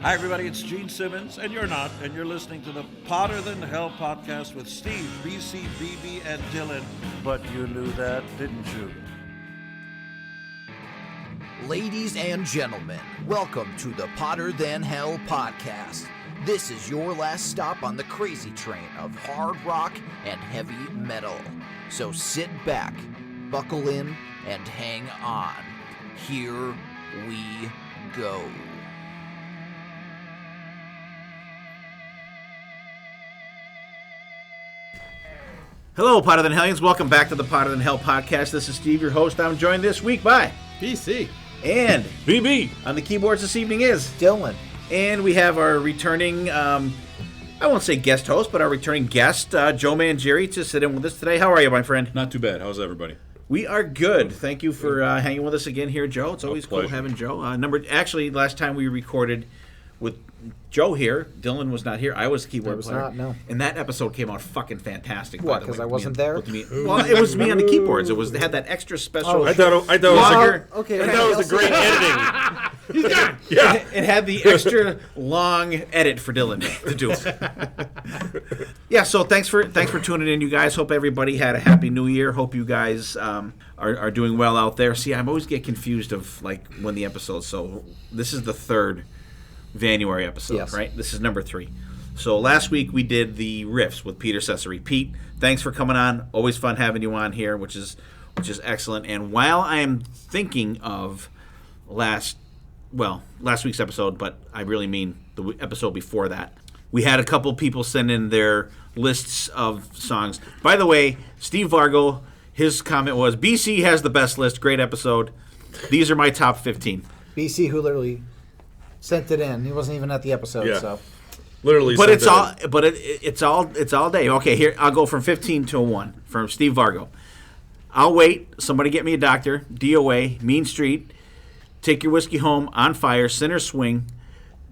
Hi, everybody. It's Gene Simmons, and you're not, and you're listening to the Potter Than Hell podcast with Steve, BC, BB, and Dylan. But you knew that, didn't you? Ladies and gentlemen, welcome to the Potter Than Hell podcast. This is your last stop on the crazy train of hard rock and heavy metal. So sit back, buckle in, and hang on. Here we go. Hello, Potter Than Hellions. Welcome back to the Potter Than Hell podcast. This is Steve, your host. I'm joined this week by PC and BB. On the keyboards this evening is Dylan. And we have our returning, I won't say guest host, but our returning guest, Joe Mangieri, to sit in with us today. How are you, my friend? Not too bad. How's everybody? We are good. Thank you for hanging with us again here, Joe. It's always cool pleasure. having Joe. Actually, last time we recorded with Joe here, Dylan was not here. I was the keyboard player. Not, no. And that episode came out fucking fantastic. What, because I wasn't there? Well, it was me on the keyboards. They had that extra special. I thought it was okay. I thought it was a great editing. He's gone. Yeah. It had the extra long edit for Dylan to do. Yeah, so thanks for tuning in, you guys. Hope everybody had a happy new year. Hope you guys are doing well out there. See, I always get confused of like when the episodes. So this is the third January episode, yes. Right? This is number 3. So last week we did the riffs with Peter Cesare. Pete, thanks for coming on. Always fun having you on here, which is excellent. And while I am thinking of last week's episode, but I really mean the episode before that, we had a couple people send in their lists of songs. By the way, Steve Vargo, his comment was, BC has the best list. Great episode. These are my top 15. BC, who literally sent it in. He wasn't even at the episode, Yeah. so. Literally. But it's all day. Okay, here I'll go from 15 to 1 from Steve Vargo. I'll wait. Somebody get me a doctor. DOA. Mean Street. Take Your Whiskey Home. On Fire. Sinner's Swing.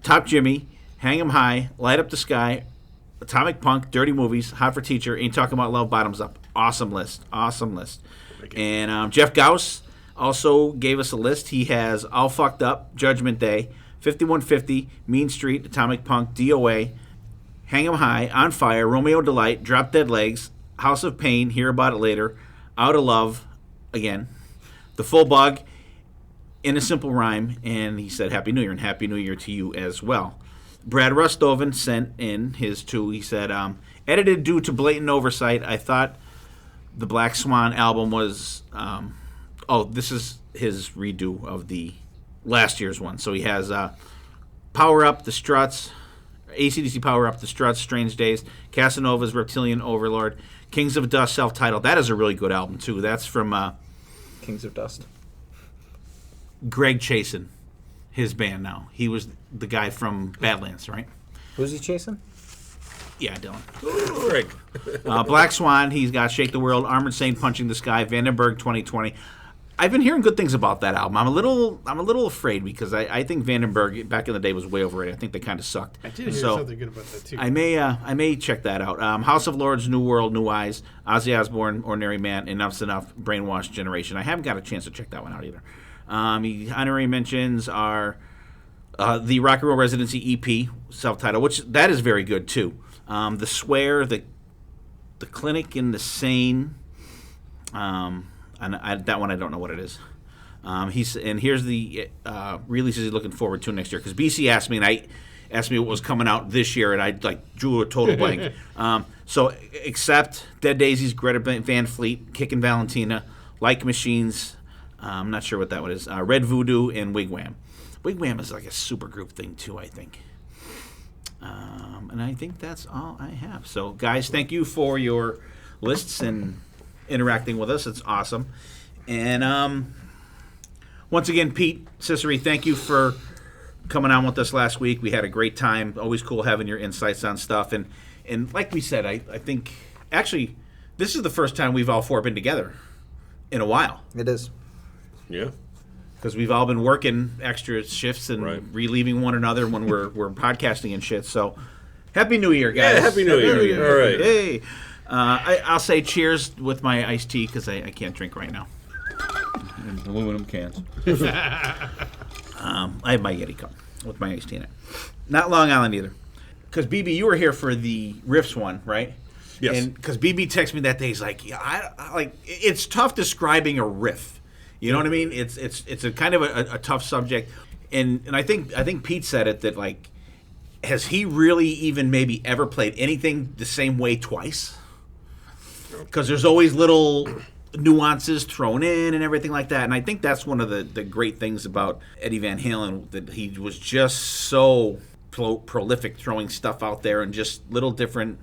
Top Jimmy. Hang 'Em High. Light Up the Sky. Atomic Punk. Dirty Movies. Hot for Teacher. Ain't Talking About Love. Bottoms Up. Awesome list. And Jeff Gauss also gave us a list. He has All Fucked Up. Judgment Day. 5150, Mean Street, Atomic Punk, DOA, Hang 'Em High, On Fire, Romeo Delight, Drop Dead Legs, House of Pain, Hear About It Later, Out of Love, again, The Full Bug, In a Simple Rhyme, and he said Happy New Year, and Happy New Year to you as well. Brad Rustoven sent in his 2. He said, edited due to blatant oversight. I thought the Black Swan album was, this is his redo of the last year's one. So he has Power Up, The Struts, AC/DC Power Up, The Struts, Strange Days, Casanova's Reptilian Overlord, Kings of Dust, self-titled. That is a really good album, too. That's from Kings of Dust. Greg Chasin, his band now. He was the guy from Badlands, right? Who's he chasing? Yeah, Dylan. Greg. Black Swan, he's got Shake the World, Armored Saint, Punching the Sky, Vandenberg 2020. I've been hearing good things about that album. I'm a little afraid because I think Vandenberg back in the day was way overrated. I think they kind of sucked. I did hear something good about that too. I may check that out. House of Lords, New World, New Eyes, Ozzy Osbourne, Ordinary Man, Enough's Enough, Brainwashed Generation. I haven't got a chance to check that one out either. Honorary mentions are the Rock and Roll Residency EP, self-titled, which that is very good too. The Swear, the Clinic in the Sane. And that one I don't know what it is. Here's the releases he's looking forward to next year. Because BC asked me what was coming out this year, and I drew a total blank. So except Dead Daisies, Greta Van Fleet, Kickin' Valentina, Like Machines. I'm not sure what that one is. Red Voodoo and Wigwam. Wigwam is like a super group thing too, I think. And I think that's all I have. So guys, thank you for your lists and interacting with us. It's awesome. And once again, Pete Cesare, thank you for coming on with us last week. We had a great time. Always cool having your insights on stuff. And like we said, I think actually this is the first time we've all 4 been together in a while. It is. Yeah. Because we've all been working extra shifts and relieving one another when we're podcasting and shit. So Happy New Year, guys. Yeah, Happy New Year. All right. Hey. I'll say cheers with my iced tea because I can't drink right now. Aluminum cans. I have my Yeti cup. with my iced tea in it. Not Long Island either. Because BB, you were here for the riffs one, right? Yes. And because BB texted me that day, he's like, "Yeah, I like it's tough describing a riff. You know what I mean? It's a kind of a tough subject." And I think Pete said it that like, has he really even maybe ever played anything the same way twice? Because there's always little nuances thrown in and everything like that. And I think that's one of the great things about Eddie Van Halen, that he was just so prolific throwing stuff out there and just little different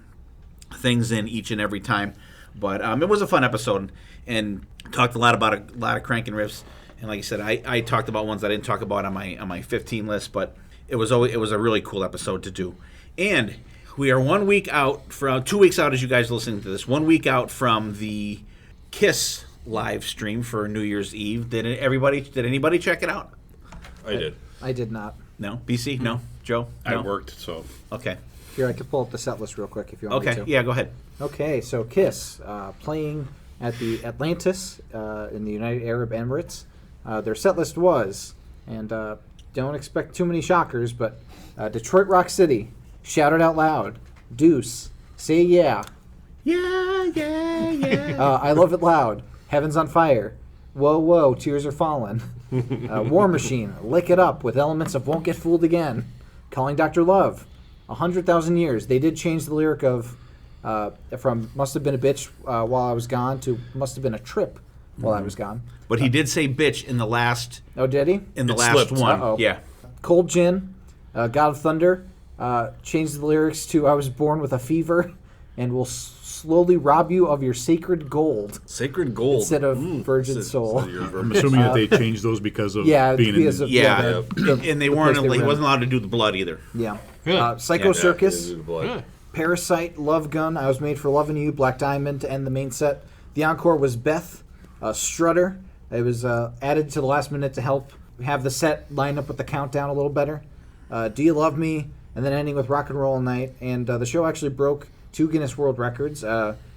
things in each and every time. But it was a fun episode and talked a lot about a lot of cranking riffs. And like I said, I talked about ones I didn't talk about on my 15 list, but it was a really cool episode to do. And we are 1 week out, from 2 weeks out as you guys are listening to this, 1 week out from the KISS live stream for New Year's Eve. Did anybody check it out? I did. I did not. No? BC? No? Joe? No? I worked, so. Okay. Here, I could pull up the set list real quick if you want me Okay. to. Yeah, go ahead. Okay, so KISS playing at the Atlantis in the United Arab Emirates. Their set list was, and don't expect too many shockers, but Detroit Rock City, Shout It Out Loud, Deuce, Say Yeah, I Love It Loud, Heaven's on Fire, Whoa Whoa, Tears Are Falling, War Machine, Lick It Up with elements of Won't Get Fooled Again, Calling Dr. Love, 100,000 Years. They did change the lyric of from Must Have Been a Bitch While I Was Gone to Must Have Been a Trip While I Was Gone. But he did say bitch in the last Oh, did he? in the It last slipped. one. Uh-oh. Yeah. Cold Gin, God of Thunder, changed the lyrics to I Was Born with a Fever and will slowly rob you of your sacred gold Sacred Gold. instead of Virgin Soul. I'm assuming that they changed those because of Yeah, being because in of Yeah. And they the weren't place they he were wasn't in. allowed to do the blood either. Yeah. Really? Psycho Yeah. Circus, Blood. Parasite, Love Gun, I Was Made for Loving You, Black Diamond to end the main set. The encore was Beth, Strutter. It was added to the last minute to help have the set line up with the countdown a little better. Do You Love Me? And then ending with Rock and Roll All Night. And the show actually broke 2 Guinness World Records.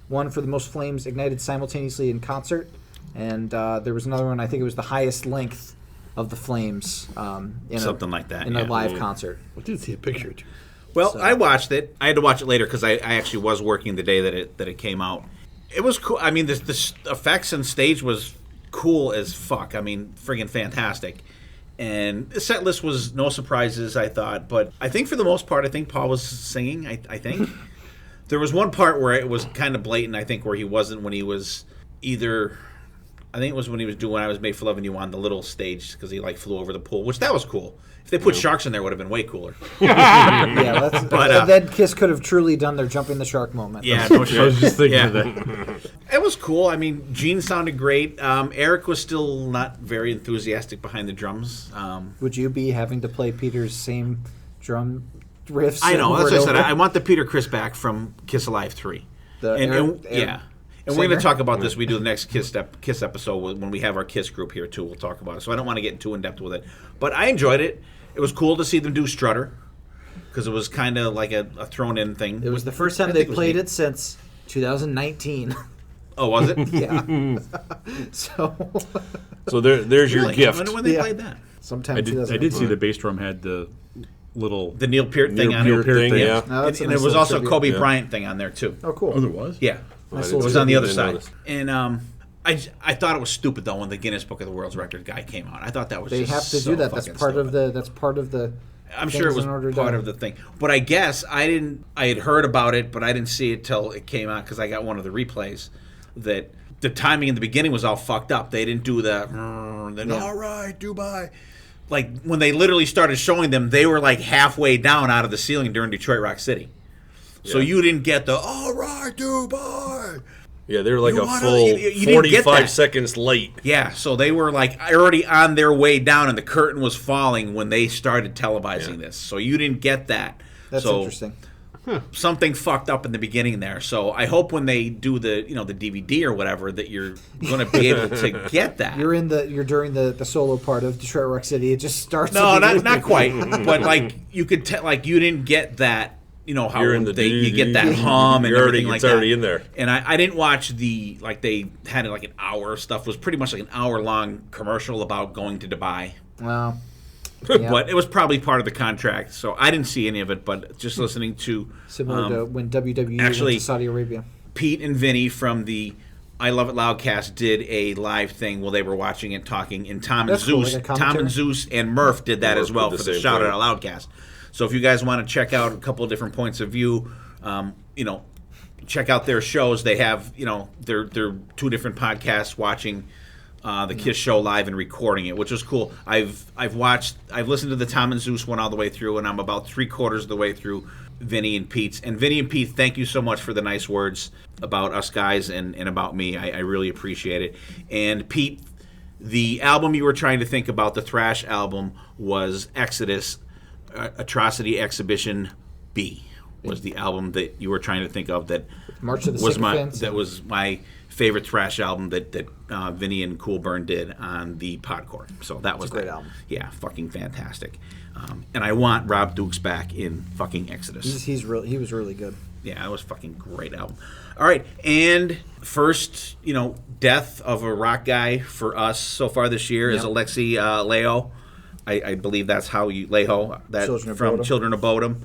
One for the most flames ignited simultaneously in concert. And there was another one, I think it was the highest length of the flames in Something like that, in a yeah. live concert. I did see a picture too. Well, I watched it. I had to watch it later because I actually was working the day that it came out. It was cool. I mean, the effects and stage was cool as fuck. I mean, friggin' fantastic. And the set list was no surprises, I thought. But I think for the most part, I think Paul was singing, I think. There was one part where it was kind of blatant, I think, where he wasn't when he was either... I think it was when he was doing I Was Made for Loving You on the little stage because he like flew over the pool, which that was cool. If they put sharks in there, it would have been way cooler. Yeah, that's, But, then Kiss could have truly done their jumping the shark moment. Yeah, no I shit. was just thinking Yeah. of that. It was cool. I mean, Gene sounded great. Eric was still not very enthusiastic behind the drums. Would you be having to play Peter's same drum riffs? I know. over That's and what I said. over? I want the Peter Chris back from Kiss Alive 3. The And Eric yeah. And we're going singer? to talk about this. We do the next Kiss episode when we have our Kiss group here, too. We'll talk about it. So I don't want to get too in-depth with it. But I enjoyed it. It was cool to see them do Strutter because it was kind of like a thrown-in thing. It was the first time I they think it was played neat. it since 2019. Oh, was it? Yeah. So So there's your Really? I gift. wonder when they Yeah. played that. sometime I did 2019. see the bass drum had the little. The Neil Peart thing on Neil it. Peart thing, thing. yeah. Oh, that's a And nice there was little also a tribute. Kobe Yeah. Bryant thing on there, too. Oh, cool. Oh, there was. Yeah. Nice It little was on the tribute. other Didn't side. notice. And I thought it was stupid though when the Guinness Book of the World's Record guy came out. I thought that was They just have to so do that. That's fucking part of stupid. the. That's part of the. I'm sure it things was in order part to- of the thing. But I guess I had heard about it, but I didn't see it till it came out because I got one of the replays that the timing in the beginning was all fucked up. They didn't do the then Yeah. all right, Dubai. Like when they literally started showing them, they were like halfway down out of the ceiling during Detroit Rock City. So Yeah. you didn't get the all right, Dubai. Yeah, they're like You a wanna- full you didn't get 45 that. seconds late. Yeah, so they were like already on their way down, and the curtain was falling when they started televising this. So you didn't get that. That's so interesting. something fucked up in the beginning there. So I hope when they do the the DVD or whatever that you're going to be able to get that. You're during the solo part of Detroit Rock City. It just starts. No, immediately. not quite. But like you could like you didn't get that. How You're in the you get that DVD. hum and You're already- everything like it's that. already in there. And I didn't watch they had like an hour of stuff. It was pretty much like an hour long commercial about going to Dubai. Well, Yeah. But it was probably part of the contract, so I didn't see any of it. But just listening to Similar to when WWE actually- went to Saudi Arabia. Pete and Vinny from the I Love It Loudcast did a live thing while they were watching and talking, and Tom and That's cool, Zeus, like a Tom commentary? and Zeus and Murph did that Murph as well did for the the same Shout It thing. Out Loudcast. So if you guys want to check out a couple of different points of view, check out their shows. They have they're two different podcasts watching the Kiss show live and recording it, which was cool. I've listened to the Tom and Zeus one all the way through, and I'm about 3/4 of the way through Vinny and Pete's. And Vinny and Pete, thank you so much for the nice words about us guys and about me. I really appreciate it. And Pete, the album you were trying to think about, the thrash album, was Exodus, Atrocity Exhibition B. Was the album that you were trying to think of that March of the was Sycophants. that was my favorite thrash album that Vinny and Coolburn did on the Podcore. So that was a great that. album. Yeah, fucking fantastic. And I want Rob Dukes back in fucking Exodus. He was really good. Yeah, that was fucking great album. All right, and first, death of a rock guy for us so far this year is Yep. Alexi Leo. I believe that's how you Leho, that Children of from Bodom. Children of Bodom,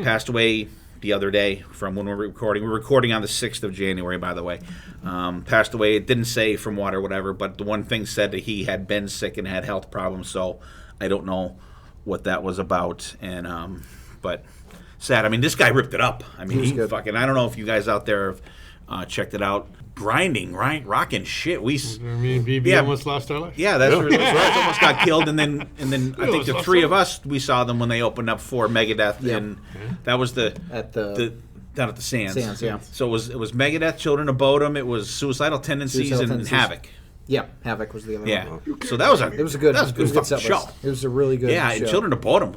passed away the other day from when we're recording. We're recording on the 6th of January, by the way. Passed away. It didn't say from what or whatever, but the one thing said that he had been sick and had health problems. So I don't know what that was about. And but sad. I mean, this guy ripped it up. I mean, was he good. fucking. I don't know if you guys out there have checked it out. Grinding, right? Rocking shit. Me and BB Yeah. almost lost our life. Yeah, that's where those almost got killed, and then I think the was three of awesome. us, we saw them when they opened up for Megadeth, Yeah. and that was At the down at the Sands. Sands, yeah. So it was Megadeth, Children of Bodom, it was Suicidal Tendencies, Suicidal and Tendencies. Havoc. Yeah, Havoc was the other Yeah. one. So that was It was a good fucking set show. list. It was a really good Yeah, show. and Children of Bodom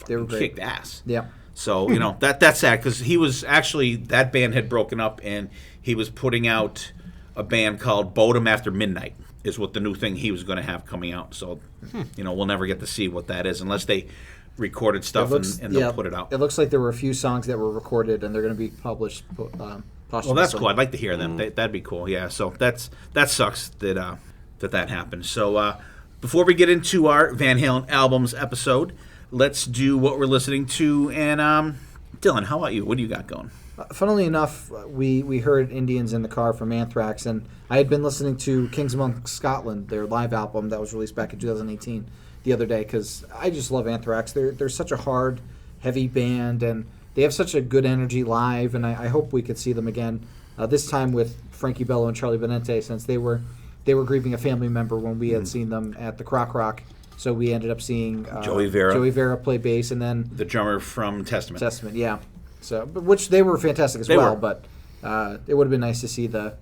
They were fucking great. kicked ass. Yeah. So that's sad because he was actually that band had broken up and he was putting out a band called Bodom After Midnight is what the new thing he was going to have coming out. So we'll never get to see what that is unless they recorded stuff and they'll put it out. It looks like there were a few songs that were recorded and they're going to be published posthumously. Well, that's cool. I'd like to hear them. That'd be cool. Yeah. So that sucks that happened. So before we get into our Van Halen albums episode, let's do what we're listening to. And Dylan, how about you? What do you got going? Funnily enough, we heard Indians in the Car from Anthrax, and I had been listening to Kings Among Scotland, their live album that was released back in 2018, the other day, because I just love Anthrax. They're such a hard, heavy band, and they have such a good energy live, and I hope we could see them again, this time with Frankie Bello and Charlie Benante, since they were grieving a family member when we had seen them at the Croc Rock. So we ended up seeing Joey Vera play bass, and then the drummer from Testament. yeah. So, which they were fantastic as They well, were. but it would have been nice to see the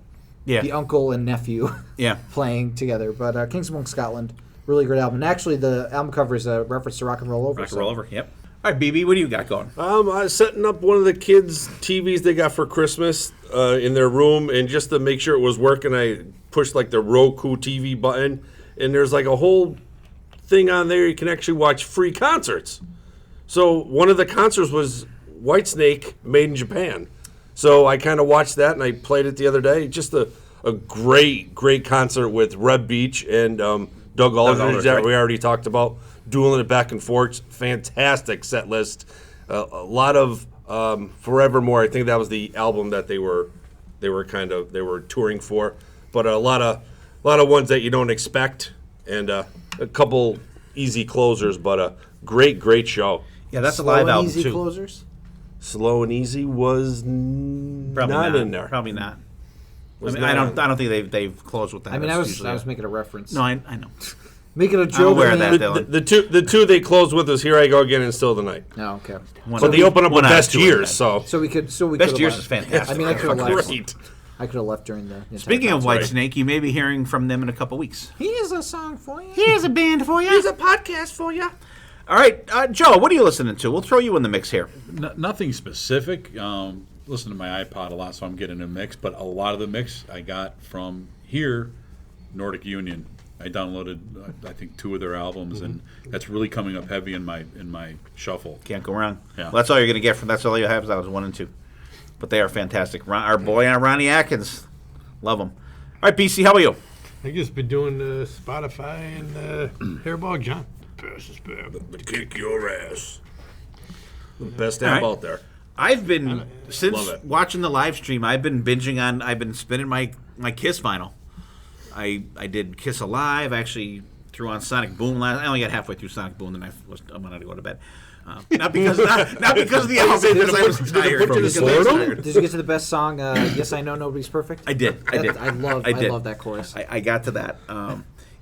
uncle and nephew Yeah. playing together. But Kings Among Scotland, really great album. And actually, the album cover is a reference to Rock and Roll Over. Rock and Roll Over. Yep. All right, BB, what do you got going? I was setting up one of the kids' TVs they got for Christmas in their room, and just to make sure it was working, I pushed like the Roku TV button, and there's like a whole thing on there you can actually watch free concerts. So one of the concerts was Whitesnake Made in Japan. So I kind of watched that, and I played it the other day. Just a great concert with Reb Beach and Doug Aldridge Aldridge, that right. we already talked about, dueling it back and forth. Fantastic set list. A lot of Forevermore. I think that was the album that they were touring for. But a lot of ones that you don't expect, and a couple easy closers. But a great show. Yeah, that's Slow a live and album easy too. closers. Slow and Easy was Probably not in there. Probably not. Was I not don't think they've closed with that. I mean, That's I was usually making a reference. No, I know. Making a joke. aware of and that, then- Dylan. The two they closed with is Here I Go Again and Still the Night. No, okay. But they open up with One out of Best two of Years, that. so We Best could've Years left. is fantastic. I mean, I could have left. great. I could have left during the. entire Speaking of concert. Whitesnake, you may be hearing from them in a couple weeks. Here's a song for you. Here's a band for you. Here's a podcast for you. All right, Joe, what are you listening to? We'll throw you in the mix here. Nothing specific. Listen to my iPod a lot, so I'm getting a mix. But a lot of the mix I got from here, Nordic Union. I downloaded, I think, 2 of their albums, and that's really coming up heavy in my shuffle. Can't go wrong. Yeah. Well, that's all you're going to get from. That's all you have is that was 1 and 2. But they are fantastic. Our boy Ronnie Atkins, love him. All right, BC, how about you? I just been doing Spotify and Hairball John. The kick your ass. The best app out there. I've been since Love it. watching the live stream. I've been binging on. I've been spinning my Kiss vinyl. I did Kiss Alive. I actually threw on Sonic Boom last. I only got halfway through Sonic Boom, then I wanted to go to bed. Not because of the album, because I was tired. Did you get to the best song? Yes, I know nobody's perfect. I did. I love that chorus. I got to that.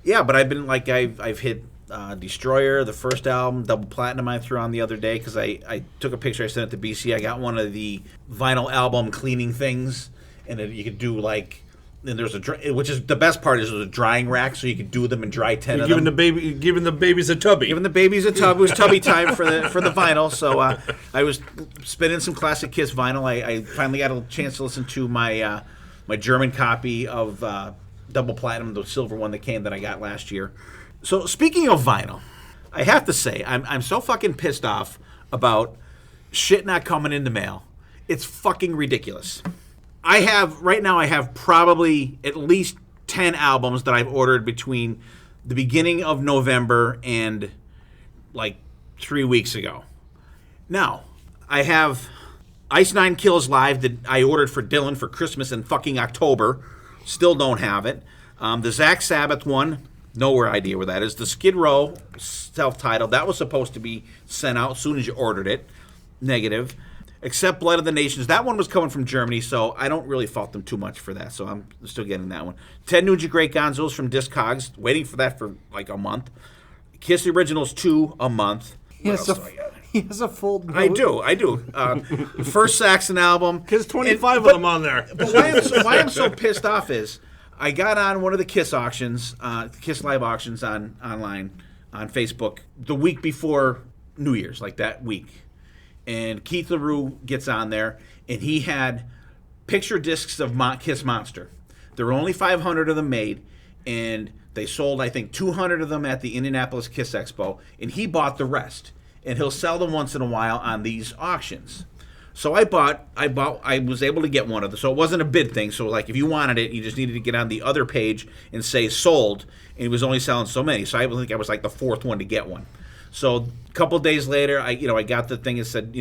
Yeah, but I've been like I've hit Destroyer, the first album, double platinum I threw on the other day because I took a picture. I sent it to BC. I got one of the vinyl album cleaning things, and you could do like. And there's which is the best part is there's a drying rack, so you can do them and dry 10 of them. Giving the babies a tubby. Giving the babies a tub. It was tubby time for the vinyl. So I was spinning some classic Kiss vinyl. I finally got a chance to listen to my my German copy of Double Platinum, the silver one that I got last year. So speaking of vinyl, I have to say I'm so fucking pissed off about shit not coming in the mail. It's fucking ridiculous. I have probably at least 10 albums that I've ordered between the beginning of November and like 3 weeks ago. Now, I have Ice Nine Kills Live that I ordered for Dylan for Christmas in fucking October. Still don't have it. The Zach Sabbath one, no idea where that is. The Skid Row self-titled, that was supposed to be sent out as soon as you ordered it. Negative. Except Blood of the Nations. That one was coming from Germany, so I don't really fault them too much for that. So I'm still getting that one. Ted Nugent Great Gonzos from Discogs. Waiting for that for like a month. Kiss the Originals 2, a month. He has a full note. I do. First Saxon album. There's 25 of them on there. But why I'm so pissed off is I got on one of the Kiss auctions, Kiss Live auctions online on Facebook the week before New Year's, like that week. And Keith LaRue gets on there, and he had picture discs of Kiss Monster. There were only 500 of them made, and they sold, I think, 200 of them at the Indianapolis Kiss Expo, and he bought the rest. And he'll sell them once in a while on these auctions. So I was able to get one of them. So it wasn't a bid thing. So like if you wanted it, you just needed to get on the other page and say sold, and he was only selling so many. So I think I was like the fourth one to get one. So a couple days later, I got the thing and said,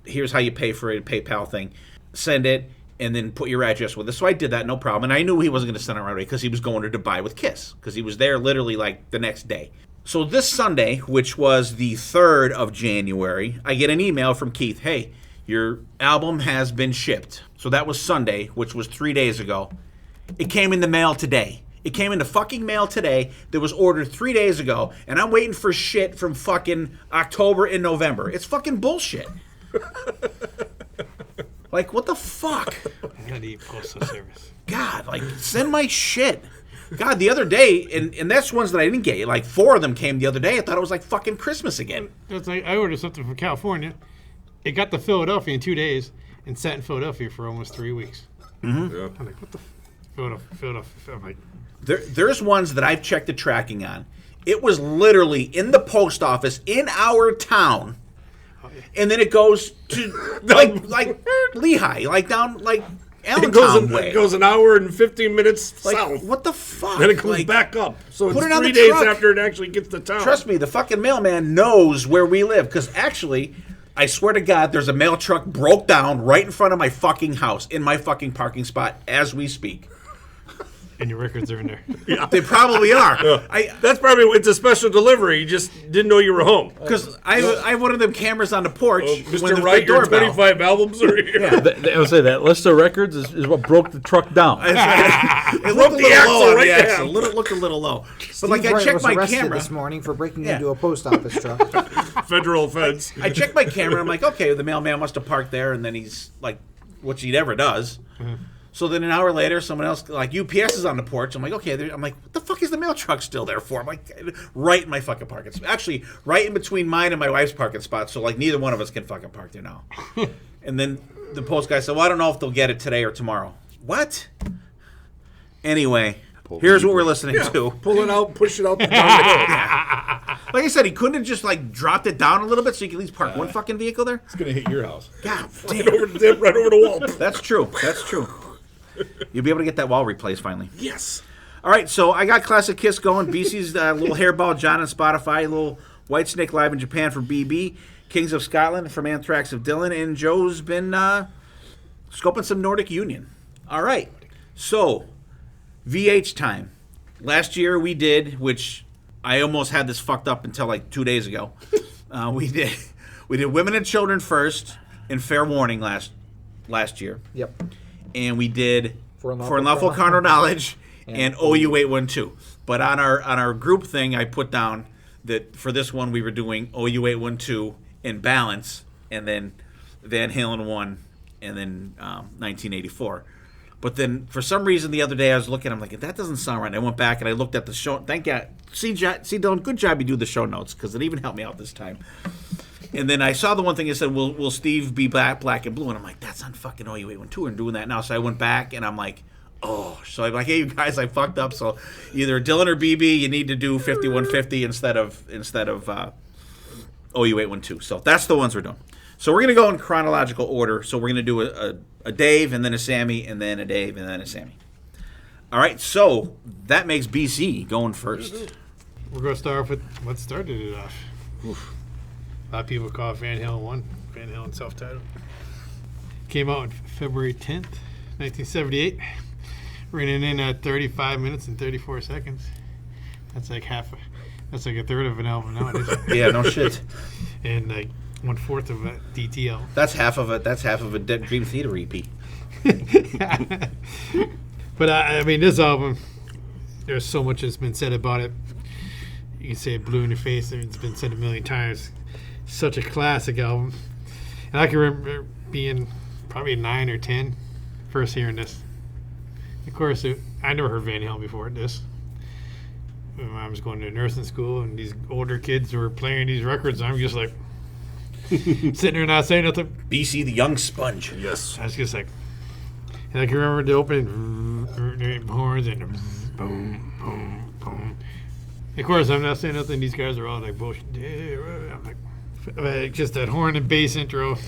here's how you pay for it, PayPal thing. Send it, and then put your address with it. So I did that, no problem. And I knew he wasn't going to send it right away because he was going to Dubai with Kiss because he was there literally like the next day. So this Sunday, which was the 3rd of January, I get an email from Keith. Hey, your album has been shipped. So that was Sunday, which was 3 days ago. It came in the mail today. It came in the fucking mail today that was ordered 3 days ago, and I'm waiting for shit from fucking October and November. It's fucking bullshit. Like, what the fuck? United Postal Service. God, like, send my shit. God, the other day, and that's ones that I didn't get. Like, 4 of them came the other day. I thought it was like fucking Christmas again. It's like I ordered something from California. It got to Philadelphia in 2 days and sat in Philadelphia for almost 3 weeks. Mm-hmm. Yeah. I'm like, what the Philadelphia? I'm like, there's ones that I've checked the tracking on. It was literally in the post office in our town, and then it goes to like Lehigh, like down like Allentown way. It goes an hour and 15 minutes like, south. What the fuck? Then it comes back up. So put it's it on 3 the days truck. after it actually gets to town. Trust me, the fucking mailman knows where we live because actually, I swear to God, there's a mail truck broke down right in front of my fucking house in my fucking parking spot as we speak. and your records are in there. Yeah. They probably are. That's probably, it's a special delivery. You just didn't know you were home. Because I have one of them cameras on the porch. Mr. Wright, your 25 albums are here. Yeah. I would say that list of records is what broke the truck down. It looked a little low on the axle. Looked a little low. But like I checked my camera this morning for breaking into a post office truck. Federal offense. I checked my camera. I'm like, okay, the mailman must have parked there, and then he's like, which he never does. Mm-hmm. So then an hour later, someone else, like UPS is on the porch. I'm like, okay. I'm like, what the fuck is the mail truck still there for? I'm like, right in my fucking parking spot. Actually, right in between mine and my wife's parking spot. So like neither one of us can fucking park there now. And then the post guy said, well, I don't know if they'll get it today or tomorrow. What? Anyway, here's what we're listening to. Pull it out, push it out down the hill. Like I said, he couldn't have just like dropped it down a little bit so you could at least park one fucking vehicle there? It's going to hit your house. God damn. Right over the wall. That's true. That's true. You'll be able to get that wall replaced finally. Yes. All right, so I got Classic Kiss going. BC's Little Hairball John on Spotify. Little White Snake Live in Japan from BB. Kings of Scotland from Anthrax of Dylan. And Joe's been scoping some Nordic Union. All right, so VH time. Last year we did, which I almost had this fucked up until like 2 days ago. We did Women and Children first and Fair Warning last year. Yep. And we did For Unlawful Unlawful Carnal Knowledge and OU OU 812. But on our group thing, I put down that for this one we were doing OU 812 in balance, and then Van Halen 1, and then 1984. But then for some reason the other day I was looking, I'm like, that doesn't sound right. I went back and I looked at the show. Thank God. See Dylan, good job you do the show notes, because it even helped me out this time. And then I saw the one thing that said, will Steve be black and blue? And I'm like, that's on fucking OU 812 and doing that now. So I went back and I'm like, oh. So I'm like, hey, you guys, I fucked up. So either Dylan or BB, you need to do 5150 instead of OU 812. So that's the ones we're doing. So we're going to go in chronological order. So we're going to do a Dave and then a Sammy and then a Dave and then a Sammy. All right, so that makes BC going first. We're going to start off with what started it off. Oof. A lot of people call it Van Halen 1, Van Halen self-titled. Came out on February 10th, 1978. Running in at 35 minutes and 34 seconds. That's like that's like a third of an album nowadays. Yeah, no shit. And like 1/4 of a DTL. That's half of a Dead Dream Theater EP. But I mean, this album, there's so much that's been said about it. You can say it blew in your face. It's been said a million times. Such a classic album. And I can remember being probably 9 or 10, first hearing this. Of course, I never heard Van Halen before this. My mom was going to nursing school, and these older kids were playing these records, and I'm just like, sitting there not saying nothing. BC the Young Sponge. Yes. I was just like, and I can remember the opening horns and boom, boom, boom. Of course, I'm not saying nothing. These guys are all like bullshit. I'm like, just that horn and bass intro,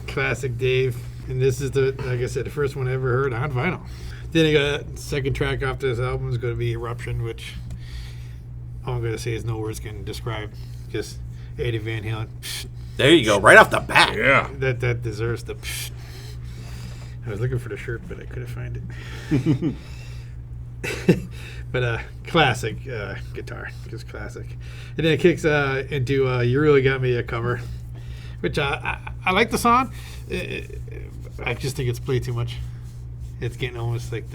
classic Dave. And this is like I said, the first one I ever heard on vinyl. Then I got a second track off this album is going to be Eruption, which all I'm going to say is no words can describe. Just Eddie Van Halen. There you go, right off the bat. Yeah. That deserves the. I was looking for the shirt, but I couldn't find it. But classic guitar, just classic. And then it kicks into "You Really Got Me" a cover, which I like the song. I just think it's played too much. It's getting almost like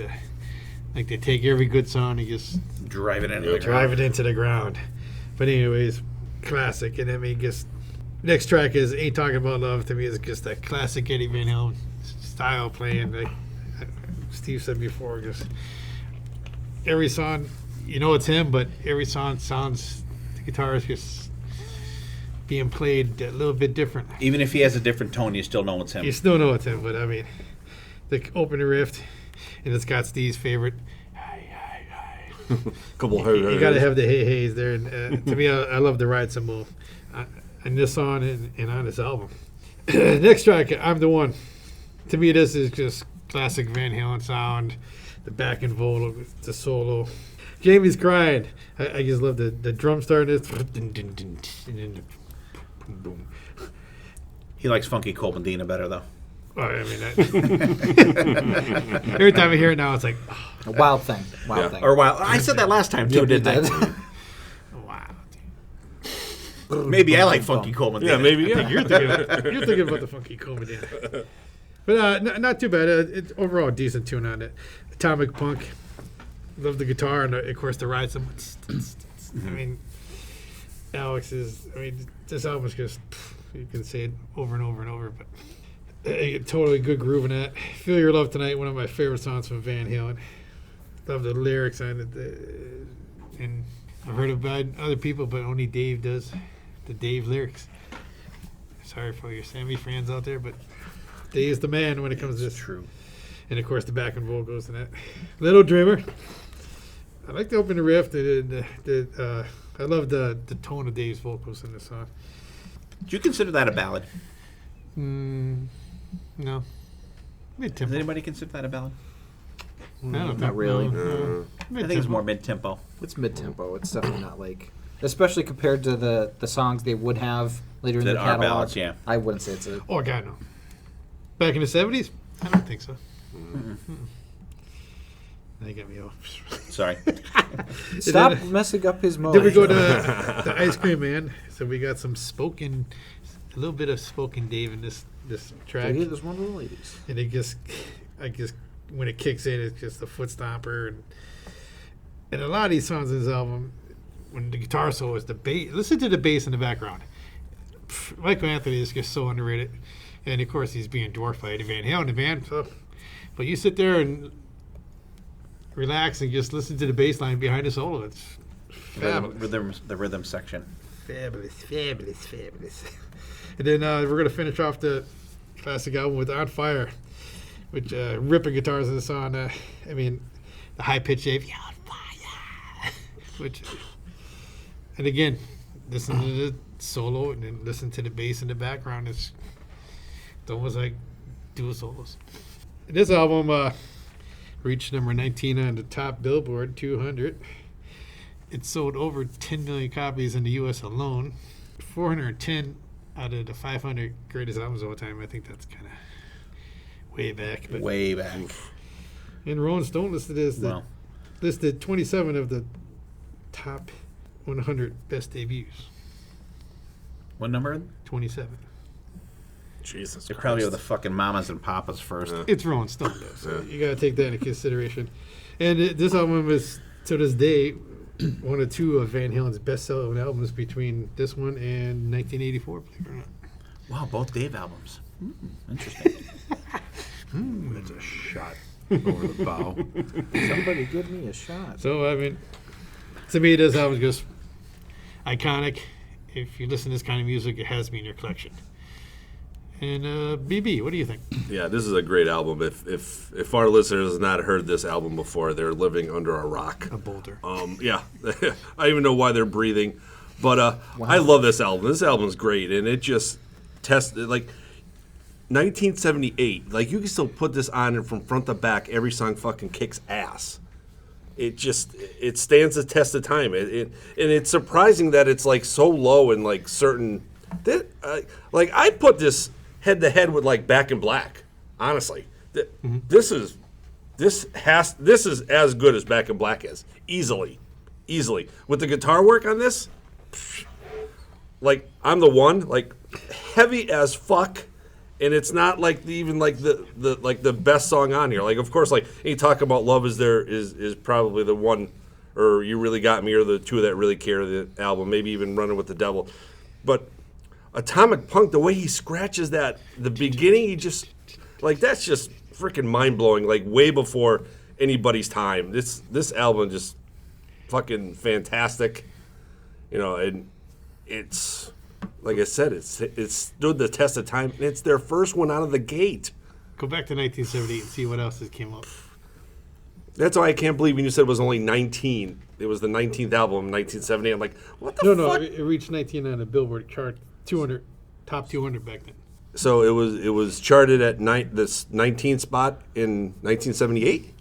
they take every good song and just Drive it into the drive it into the ground. But anyways, classic. And I mean, just next track is "Ain't Talking About Love." To me, is just that classic Eddie Van Halen style playing. Like Steve said before, just every song, you know it's him, but every song sounds, the guitar is just being played a little bit different. Even if he has a different tone, you still know it's him. You still know it's him, but I mean, the opening riff, and it's got Steve's favorite. Couple You got to have the hey hey's there. And, to me, I love the ride cymbal in this song and on this album. Next track, "I'm the One." To me, this is just classic Van Halen sound. The back and vocal, the solo. Jamie's crying. I just love the drum start. He likes Funky Colbandina better, though. I mean, every time I hear it now, it's like, oh, A wild thing. Wild thing. Or while I said that last time too, didn't I? wow. Maybe I like Funky Colbandina. Yeah, maybe. Yeah. You're thinking about the Funky Comedian. But not too bad. It's overall a decent tune on it. Atomic Punk. Love the guitar and, of course, the ride cymbal. I mean, Alex is. I mean, this album is just. You can say it over and over and over, but totally good groove in that. "Feel Your Love Tonight," one of my favorite songs from Van Halen. Love the lyrics on it, and I've heard about other people, but only Dave does the Dave lyrics. Sorry for your Sammy fans out there, but Dave's the man when it comes to this. True. And of course, the back and vocals in that. "Little Dreamer." I like the opening riff. I love the tone of Dave's vocals in this song. Do you consider that a ballad? No. Does Mid-tempo. anybody consider that a ballad? Not really. I think it's more mid-tempo. It's mid-tempo. It's definitely not like, especially compared to the songs they would have later in That the are catalog. ballads, yeah. I wouldn't say it's a. Oh God, no. Back in the 70s? I don't think so. They got me off. Sorry. Stop messing up his mode. Then we go to the Ice Cream Man. So we got a little bit of spoken Dave in this track. He was one of the ladies. And it just, I guess, when it kicks in, it's just a foot stomper. And a lot of these songs in this album, when the guitar solo is the bass, listen to the bass in the background. Michael Anthony is just so underrated. And of course, he's being dwarfed by Eddie Van Halen, the band. So, but you sit there and relax and just listen to the bass line behind the solo. It's fabulous. The rhythm section. Fabulous. And then we're going to finish off the classic album with On Fire, which ripping guitars in the song. The high-pitched Dave, "You're on fire." And again, listen to the solo and then listen to the bass in the background. It's almost like dual solos. And this album reached number 19 on the top Billboard 200. It sold over 10 million copies in the U.S. alone. 410 out of the 500 greatest albums of all time. I think that's kind of way back. But Way back. And Rolling Stone listed 27 of the top 100 best debuts. What number? 27. Jesus They're Christ. probably the fucking mamas and papas first. It's Rolling Stone, though, so you got to take that into consideration. And this album is, to this day, one of two of Van Halen's best-selling albums between this one and 1984, believe it or not. Wow, both Dave albums. Interesting. That's a shot over the bow. Somebody give me a shot. So, to me, this album is just iconic. If you listen to this kind of music, it has to be in your collection. And BB, what do you think? Yeah, this is a great album. If our listeners have not heard this album before, they're living under a rock. A boulder. Yeah, I don't even know why they're breathing, but I love this album. This album's great, and it just tested like 1978. Like you can still put this on, and from front to back, every song fucking kicks ass. It stands the test of time. And it's surprising that it's like so low in like certain. Like I put this head to head with like Back in Black. Honestly, this is as good as Back in Black is easily with the guitar work on this. Like I'm the one like heavy as fuck, and it's not like even like the best song on here. Like of course like you talk about Love Is There is probably the one, or You Really Got Me, or the two that really carry the album. Maybe even Running with the Devil, but. Atomic Punk, the way he scratches that, the beginning, he just, like, that's just freaking mind-blowing, like, way before anybody's time. This album just fucking fantastic, and it's, like I said, it's stood the test of time, and it's their first one out of the gate. Go back to 1978 and see what else has came up. That's why I can't believe when you said it was only 19. It was the 19th album in 1978. I'm like, what the fuck? No, it reached 19 on the Billboard chart. 200, top 200 back then. So it was charted at this 19th spot in 1978.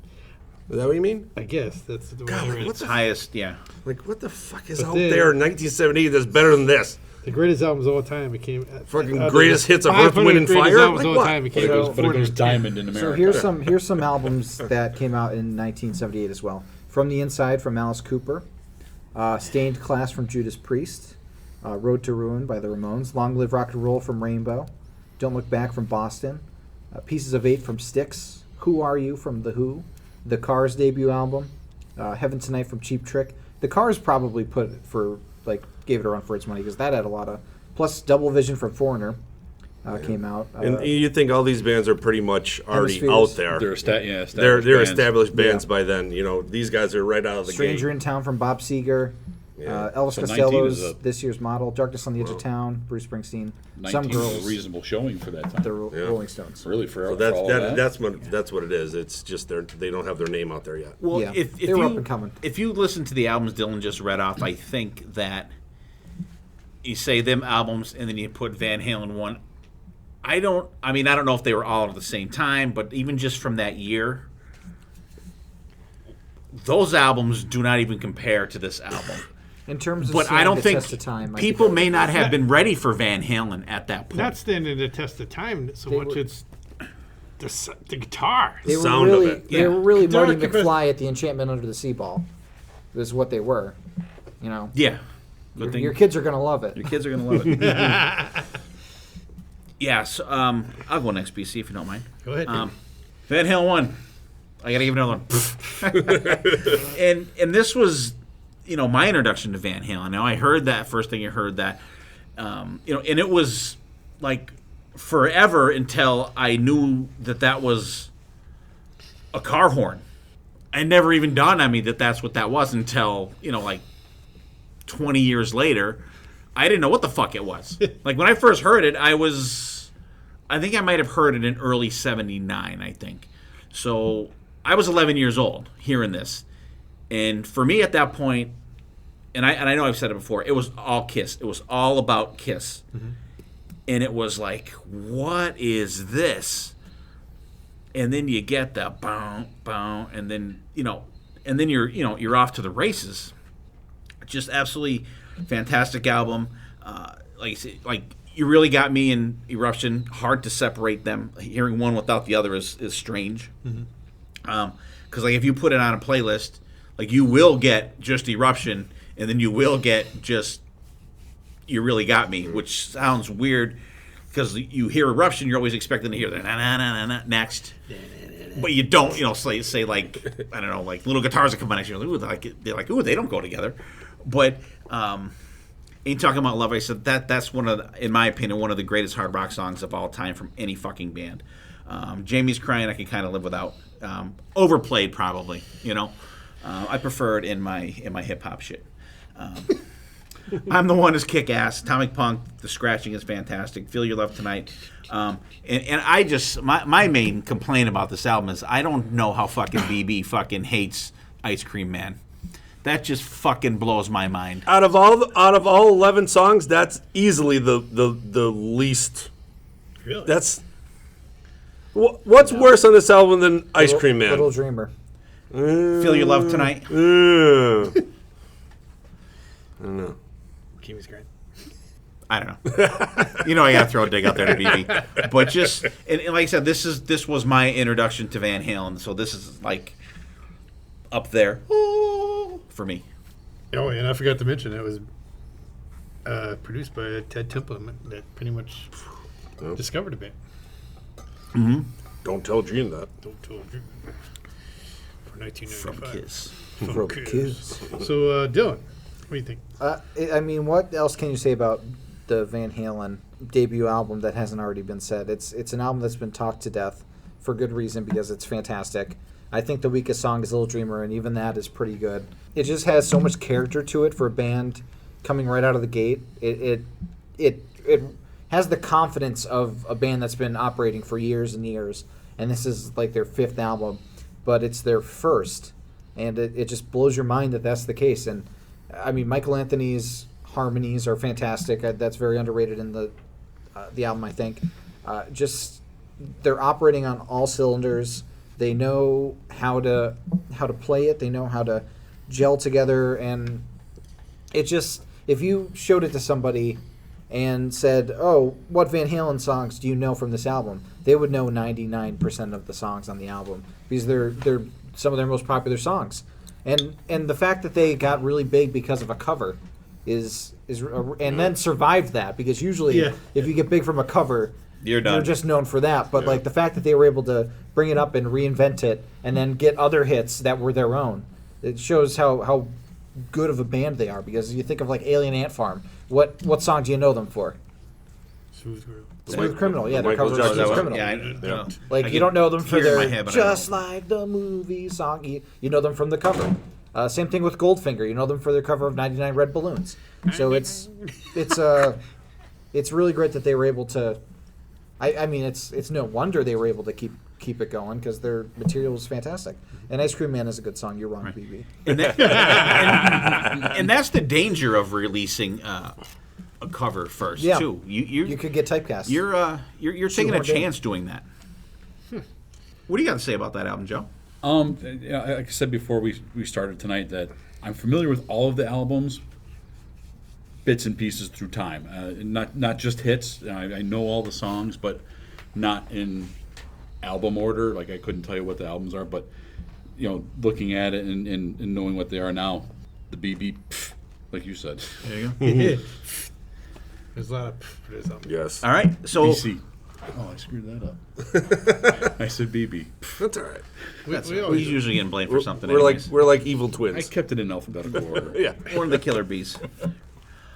Is that what you mean? I guess that's the way God, I like, read what's it. Highest, yeah. Like what the fuck is But out then- there in 1978 that's better than this? The greatest albums of all time. It came Fucking greatest hits of Earth, Wind, and Fire? Albums Like of all what? time. It But came it out goes diamond in America. So here's some albums that came out in 1978 as well. From the Inside from Alice Cooper, Stained Class from Judas Priest, Road to Ruin by the Ramones, Long Live Rock and Roll from Rainbow, Don't Look Back from Boston, Pieces of Eight from Styx, Who Are You from The Who, The Cars debut album, Heaven Tonight from Cheap Trick. The Cars probably gave it a run for its money because that had a lot of, plus Double Vision from Foreigner came out. And you think all these bands are pretty much already Hemispheres. out there. They're They're established established bands by then. These guys are right out of the Stranger gate. in Town from Bob Seger. Yeah. Elvis So 19 Costello's is a- This Year's Model, Darkness on the Edge of Town, Bruce Springsteen, 19 Some is Girls, a reasonable showing for that time. the Rolling Stones. Really, for, So for all that? that's what it is. It's just they don't have their name out there yet. Well, Yeah, if they were you up and coming. if you listen to the albums Dylan just read off, I think that you say them albums and then you put Van Halen one. I don't know if they were all at the same time, but even just from that year, those albums do not even compare to this album. In terms of But I don't the think test of time, I people think may not have been ready for Van Halen at that point. Not standing the test of time so They much. were- It's the guitar. they were sound of really it. they were really They're Marty like the McFly at the Enchantment Under the Sea Ball. Is what they were. You know, Yeah. Good thing your kids are gonna love it. your kids are going to love it. Yeah, so, I'll go next, BC, if you don't mind. Go ahead. Van Halen 1. I got to give another one. and this was, my introduction to Van Halen. Now, I heard that first thing you heard that, and it was like forever until I knew that was a car horn. It never even dawned on me that that's what that was until, like 20 years later. I didn't know what the fuck it was. Like, when I first heard it, I think I might have heard it in early 79, I think. So I was 11 years old hearing this. And for me at that point, and I know I've said it before, it was all Kiss. It was all about Kiss. Mm-hmm. And it was like, what is this? And then you get the boom, boom, and then, you're off to the races. Just absolutely fantastic album. Like you really got me in Eruption. Hard to separate them. Hearing one without the other is strange. Because if you put it on a playlist, you will get just Eruption, and then you will get just You Really Got Me, which sounds weird because you hear Eruption, you're always expecting to hear the na na na na next. But you don't, say like, I don't know, like little guitars that come on next. You're like, ooh, they don't go together. But ain't talking about love. I said that's in my opinion, one of the greatest hard rock songs of all time from any fucking band. Jamie's Crying, I can kind of live without. Overplayed, probably. I prefer it in my hip hop shit. I'm the One is kick ass. Atomic Punk, the scratching is fantastic. Feel Your Love Tonight. And I just my main complaint about this album is I don't know how fucking BB fucking hates Ice Cream Man. That just fucking blows my mind. Out of all 11 songs, that's easily the least. Really? That's what's worse on this album than Ice Cream Man? Little Dreamer. Feel Your Love Tonight. I don't know. Kimmy's great. I don't know. I gotta throw a dig out there to BB. But just and like I said, this was my introduction to Van Halen, so this is like up there for me. Oh, and I forgot to mention it was produced by Ted Templeman that pretty much discovered the band. Mm-hmm. Don't tell Gene that. Don't tell you. For 1995. From Kiss. From Kiss. So, Dylan, what do you think? I mean, what else can you say about the Van Halen debut album that hasn't already been said? It's an album that's been talked to death for good reason because it's fantastic. I think the weakest song is Little Dreamer, and even that is pretty good. It just has so much character to it for a band coming right out of the gate. It has the confidence of a band that's been operating for years and years, and this is like their fifth album, but it's their first, and it just blows your mind that that's the case. And I mean, Michael Anthony's harmonies are fantastic. That's very underrated in the album, I think. Just they're operating on all cylinders. They know how to play it. They know how to gel together, and it just, if you showed it to somebody and said, "Oh, what Van Halen songs do you know from this album?" they would know 99% of the songs on the album because they're some of their most popular songs. And the fact that they got really big because of a cover is and then survived that, because usually if you get big from a cover, You're done. You're just known for that. But like the fact that they were able to bring it up and reinvent it and then get other hits that were their own, it shows how good of a band they are. Because you think of like Alien Ant Farm, what song do you know them for? Smooth Criminal, yeah, they're covering Smooth Criminal. Yeah, Like you don't know them for tear in my their head, but I Just Like the Movie song. You know them from the cover. Same thing with Goldfinger. You know them for their cover of 99 Red Balloons. So it's really great that they were able to. I mean, it's no wonder they were able to keep it going because their material was fantastic. And Ice Cream Man is a good song. You're wrong, BB. And that's the danger of releasing a cover first too. You could get typecast. You're taking a Shoehorned in. chance doing that. What do you got to say about that album, Joe? Like I said before we started tonight, that I'm familiar with all of the albums, bits and pieces through time. Not just hits. I know all the songs, but not in album order. Like I couldn't tell you what the albums are, but looking at it and knowing what they are now, the BB, like you said. There you go. There's a lot of there's something. Yes. All right. So BC. Oh, I screwed that up. I said BB. That's all right. We always he's usually getting blamed for something. We're anyways. like evil I twins. kept it in alphabetical order. Yeah. One of the killer bees.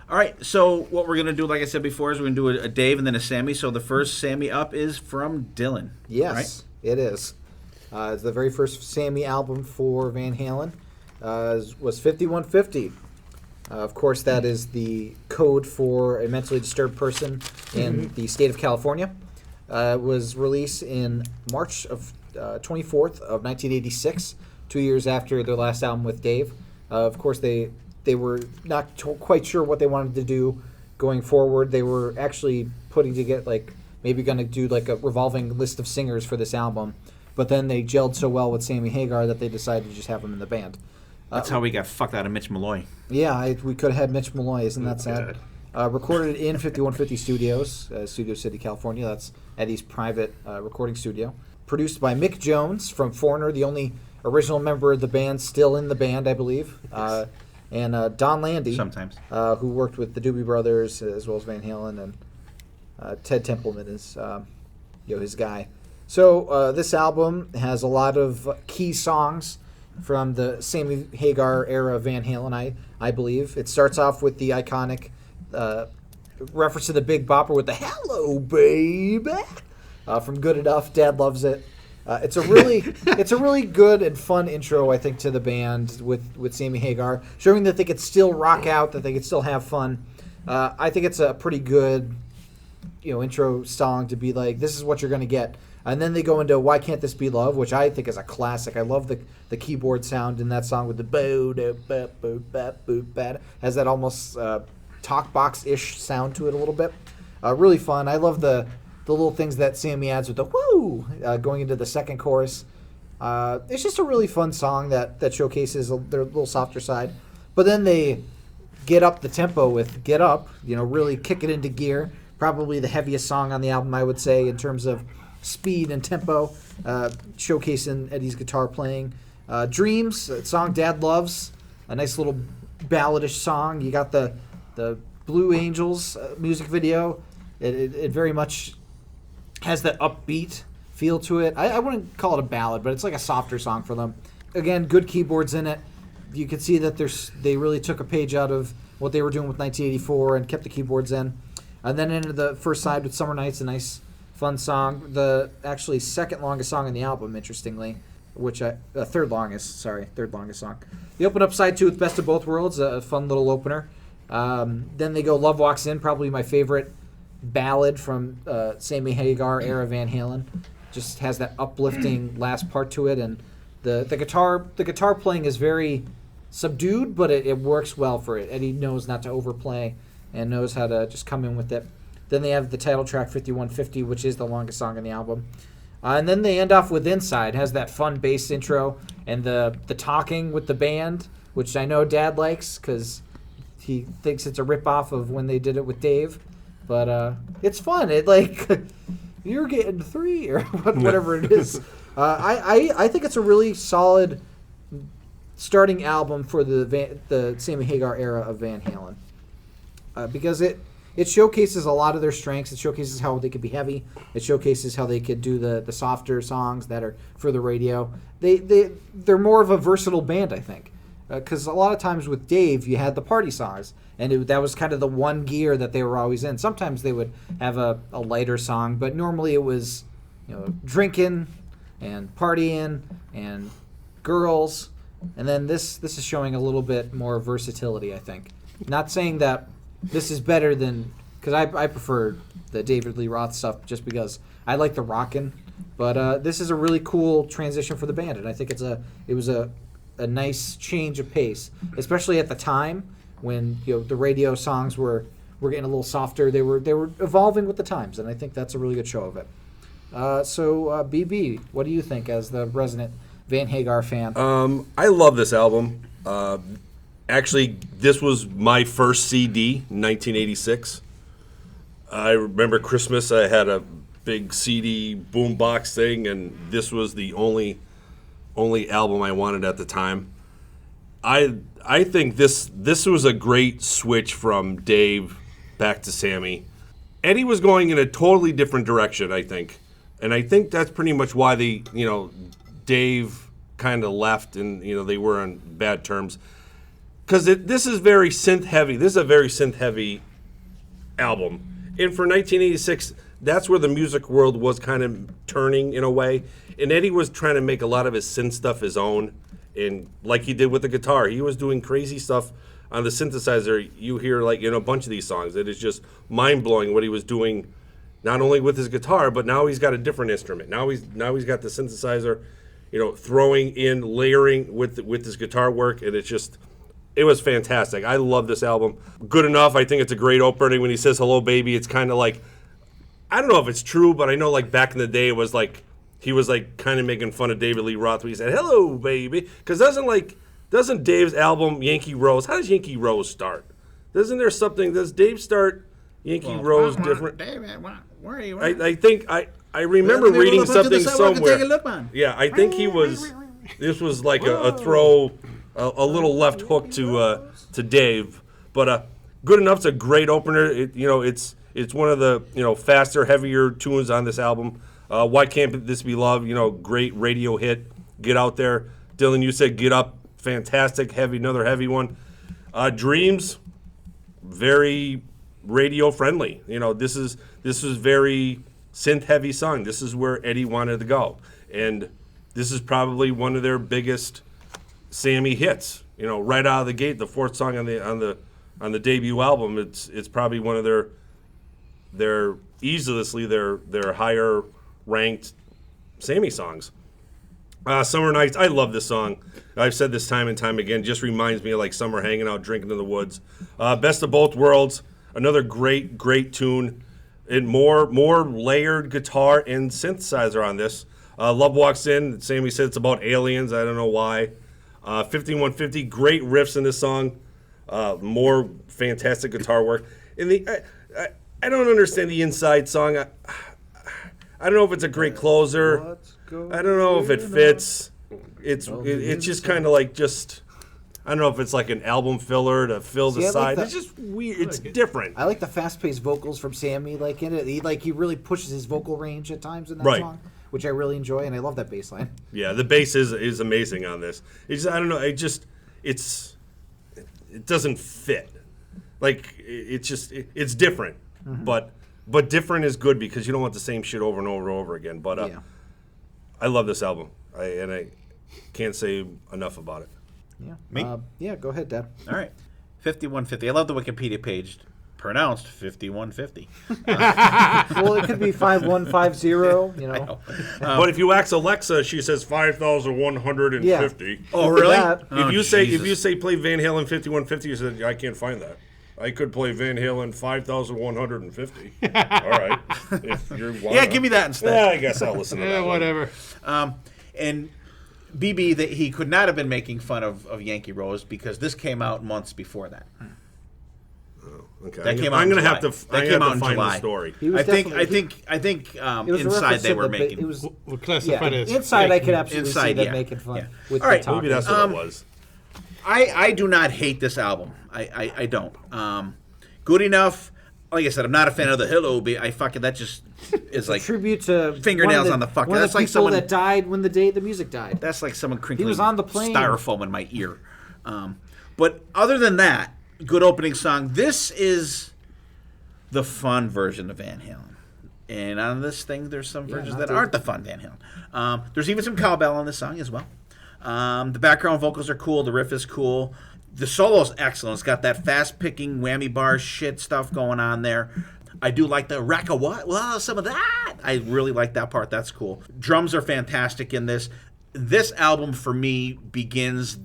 All right, so what we're going to do, like I said before, is we're going to do a Dave and then a Sammy. So the first Sammy up is from Dylan. Yes, right? it is. It's the very first Sammy album for Van Halen. Was 5150. Of course, that is the code for a mentally disturbed person in the state of California. It was released in March of 24th of 1986, 2 years after their last album with Dave. Of course, they were not quite sure what they wanted to do going forward. They were actually putting together, maybe going to do a revolving list of singers for this album. But then they gelled so well with Sammy Hagar that they decided to just have him in the band. That's how we got fucked out of Mitch Malloy. Yeah, we could have had Mitch Malloy. Isn't that sad? Recorded in 5150 Studios, Studio City, California. That's Eddie's private recording studio. Produced by Mick Jones from Foreigner, the only original member of the band still in the band, I believe. And Don Landy, Sometimes. who worked with the Doobie Brothers as well as Van Halen, and Ted Templeman is his guy. So this album has a lot of key songs from the Sammy Hagar era of Van Halen, I believe. It starts off with the iconic reference to the Big Bopper with the "Hello, baby" from Good Enough. Dad loves it. It's a really good and fun intro, I think, to the band with Sammy Hagar, showing that they could still rock out, that they could still have fun. I think it's a pretty good, intro song to be like, this is what you're going to get. And then they go into Why Can't This Be Love, which I think is a classic. I love the keyboard sound in that song with the boo do ba boo ba boo ba. Has that almost talk box-ish sound to it a little bit. Really fun. I love the little things that Sammy adds with the woo going into the second chorus. It's just a really fun song that showcases their little softer side. But then they get up the tempo with Get Up, really kick it into gear. Probably the heaviest song on the album, I would say, in terms of speed and tempo, showcasing Eddie's guitar playing. Dreams, a song Dad loves, a nice little balladish song. You got the Blue Angels music video. It very much has that upbeat feel to it. I wouldn't call it a ballad, but it's like a softer song for them. Again, good keyboards in it. You can see that they really took a page out of what they were doing with 1984 and kept the keyboards in. And then into the first side with Summer Nights, a nice fun song. The actually second longest song on the album, interestingly, third longest song. They open up side 2 with Best of Both Worlds, a fun little opener. Then they go Love Walks In, probably my favorite ballad from Sammy Hagar era Van Halen. Just has that uplifting last part to it, and the guitar playing is very subdued, but it works well for it. Eddie knows not to overplay and knows how to just come in with it. Then they have the title track 5150, which is the longest song on the album. And then they end off with Inside. Has that fun bass intro and the talking with the band, which I know Dad likes because he thinks it's a ripoff of when they did it with Dave. But it's fun. It you're getting 3 or whatever it is. I think it's a really solid starting album for the Sammy Hagar era of Van Halen because it showcases a lot of their strengths. It showcases how they could be heavy. It showcases how they could do the softer songs that are for the radio. They're more of a versatile band, I think. Because a lot of times with Dave, you had the party songs, and that was kind of the one gear that they were always in. Sometimes they would have a lighter song, but normally it was drinking and partying and girls. And then this is showing a little bit more versatility, I think. Not saying that this is better than, because I prefer the David Lee Roth stuff just because I like the rockin', but this is a really cool transition for the band, and I think it was a nice change of pace, especially at the time when the radio songs were getting a little softer. They were evolving with the times, and I think that's a really good show of it. So BB, what do you think as the resident Van Hagar fan. I love this album. Actually, this was my first CD, 1986. I remember Christmas, I had a big CD boombox thing, and this was the only album I wanted at the time. I think this was a great switch from Dave back to Sammy. Eddie was going in a totally different direction, I think. And I think that's pretty much why Dave kind of left, and they were on bad terms. Because this is very synth heavy. This is a very synth heavy album. And for 1986, that's where the music world was kind of turning in a way. And Eddie was trying to make a lot of his synth stuff his own. And like he did with the guitar, he was doing crazy stuff on the synthesizer. You hear a bunch of these songs. It is just mind-blowing what he was doing, not only with his guitar, but now he's got a different instrument. Now he's got the synthesizer, throwing in, layering with his guitar work, and it was fantastic. I love this album. Good Enough, I think it's a great opening. When he says "Hello, baby," it's kind of like, I don't know if it's true, but I know back in the day it was he was kind of making fun of David Lee Roth when he said "Hello, baby," because doesn't Dave's album Yankee Rose? How does Yankee Rose start? Does Dave start Yankee Rose different? David, where are you? I remember reading something somewhere. Yeah, I think he was. This was like a throw, a little left hook to Dave. But Good Enough's a great opener. It's one of the faster, heavier tunes on this album. Why Can't This Be Love? Great radio hit. Get Out There. Dylan, you said Get Up. Fantastic, heavy, another heavy one. Dreams, very radio friendly. This is very synth heavy song. This is where Eddie wanted to go, and this is probably one of their biggest Sammy hits. Right out of the gate, the fourth song on the debut album. It's probably one of their easily their higher ranked Sammy songs. Summer Nights, I love this song. I've said this time and time again. Just reminds me of summer hanging out, drinking in the woods. Best of Both Worlds, another great tune. And more layered guitar and synthesizer on this. Love Walks In, Sammy said it's about aliens. I don't know why. 5150, great riffs in this song. More fantastic guitar work. And I don't understand the Inside song. I don't know if it's a great closer. I don't know if it fits. It's just kind of I don't know if it's an album filler to fill the side. It's just weird. It's different. I like the fast-paced vocals from Sammy. In it, he really pushes his vocal range at times in that song, which I really enjoy, and I love that bass line. Yeah, the bass is amazing on this. I don't know. It doesn't fit. It's different, but different is good because you don't want the same shit over and over and over again. But I love this album, and I can't say enough about it. Yeah. Me? Yeah, go ahead, Dad. All right. 5150. I love the Wikipedia page pronounced 5150. Well, it could be 5150, But if you ask Alexa, she says 5,150. Yeah. Oh, really? If you say play Van Halen 5150, you said I can't find that. I could play Van Halen 5,150. All right. Yeah, give me that instead. Yeah, I guess I'll listen to that. Whatever. And BB, that he could not have been making fun of Yankee Rose because this came out months before that. Okay. That came out. I'm in going to July. have to That came out in find July. the story. I think Inside they were making. It was, We'll classify it as Inside, I could absolutely Inside, see them yeah. making fun. Yeah. With All right, the Maybe that's what it was. I do not hate this album. I don't. Good Enough. Like I said, I'm not a fan of the Hello. I fucking that just is like tribute to fingernails on the fucking. One of That's the like people someone that died when the day the music died. That's like someone crinkling. He was on the plane. Styrofoam in my ear. But other than that, good opening song. This is the fun version of Van Halen. And on this thing, there's some versions that aren't the fun Van Halen. There's even some cowbell on this song as well. The background vocals are cool. The riff is cool. The solo's excellent. It's got that fast-picking whammy bar shit stuff going on there. I do like the rack of what? Well, some of that. I really like that part. That's cool. Drums are fantastic in this. This album, for me, begins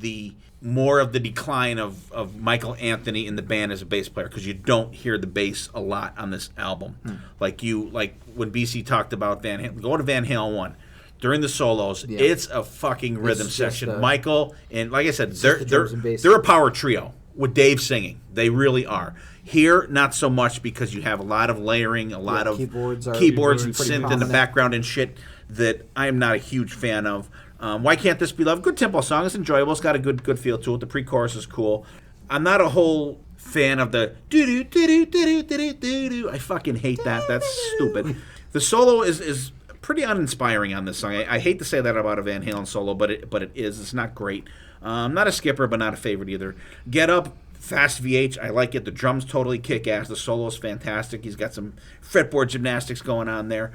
more of the decline of Michael Anthony in the band as a bass player because you don't hear the bass a lot on this album. Like when BC talked about Van Halen. Go to Van Halen 1. during the solos, it's a fucking rhythm just section. Michael, and like I said, the drums and bass. they're a power trio with Dave singing. They really are. Here, not so much because you have a lot of layering, a lot of keyboards and pretty synth in the prominent. background and shit that I am not a huge fan of. Why Can't This Be Love? Good tempo song. It's enjoyable. It's got a good feel to it. The pre-chorus is cool. I'm not a whole fan of the do-do-do-do-do-do-do-do. I fucking hate that. That's stupid. The solo is pretty uninspiring on this song. I hate to say that about a Van Halen solo, but it is. It's not great. Not a skipper, but not a favorite either. Get Up, fast VH. I like it. The drums totally kick ass. The solo is fantastic. He's got some fretboard gymnastics going on there.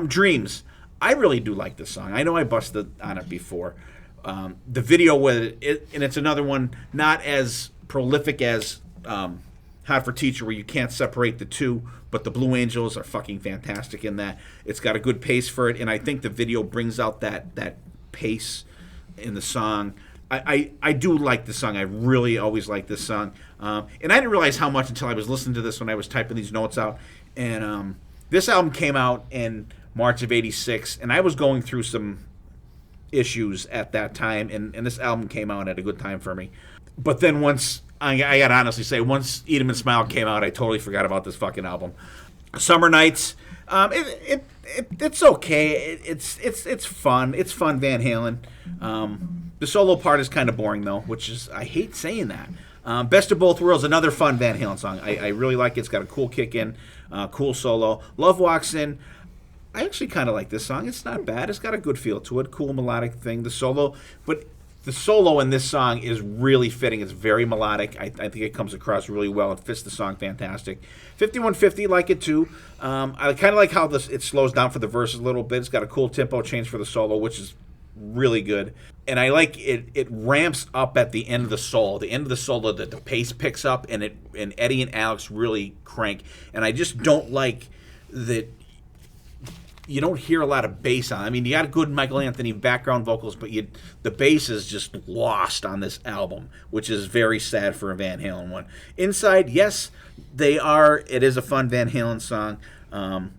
Dreams. I really do like this song. I know I busted on it before. The video with it, and it's another one not as prolific as Hot for Teacher, where you can't separate the two, but the Blue Angels are fucking fantastic in that. It's got a good pace for it, and I think the video brings out that pace in the song. I do like this song. I really always like this song. And I didn't realize how much until I was listening to this when I was typing these notes out. And this album came out in March of '86, and I was going through some issues at that time, and this album came out at a good time for me. But then once, I gotta honestly say, once Eat 'Em and Smile came out, I totally forgot about this fucking album. Summer Nights, it's okay. It's fun. It's fun Van Halen. The solo part is kind of boring though, which is, I hate saying that. Best of Both Worlds, another fun Van Halen song. I really like it. It's got a cool kick in, cool solo. Love Walks In. I actually kind of like this song. It's not bad. It's got a good feel to it. Cool melodic thing. The solo in this song is really fitting. It's very melodic. I think it comes across really well. It fits the song fantastic. 5150, like it too. I kind of like how it slows down for the verses a little bit. It's got a cool tempo change for the solo, which is really good. And I like it. It ramps up at the end of the solo. The end of the solo, the pace picks up, and Eddie and Alex really crank. And I just don't like that. You don't hear a lot of bass on it. I mean, you got good Michael Anthony background vocals, but the bass is just lost on this album, which is very sad for a Van Halen one. Inside, yes, they are. It is a fun Van Halen song.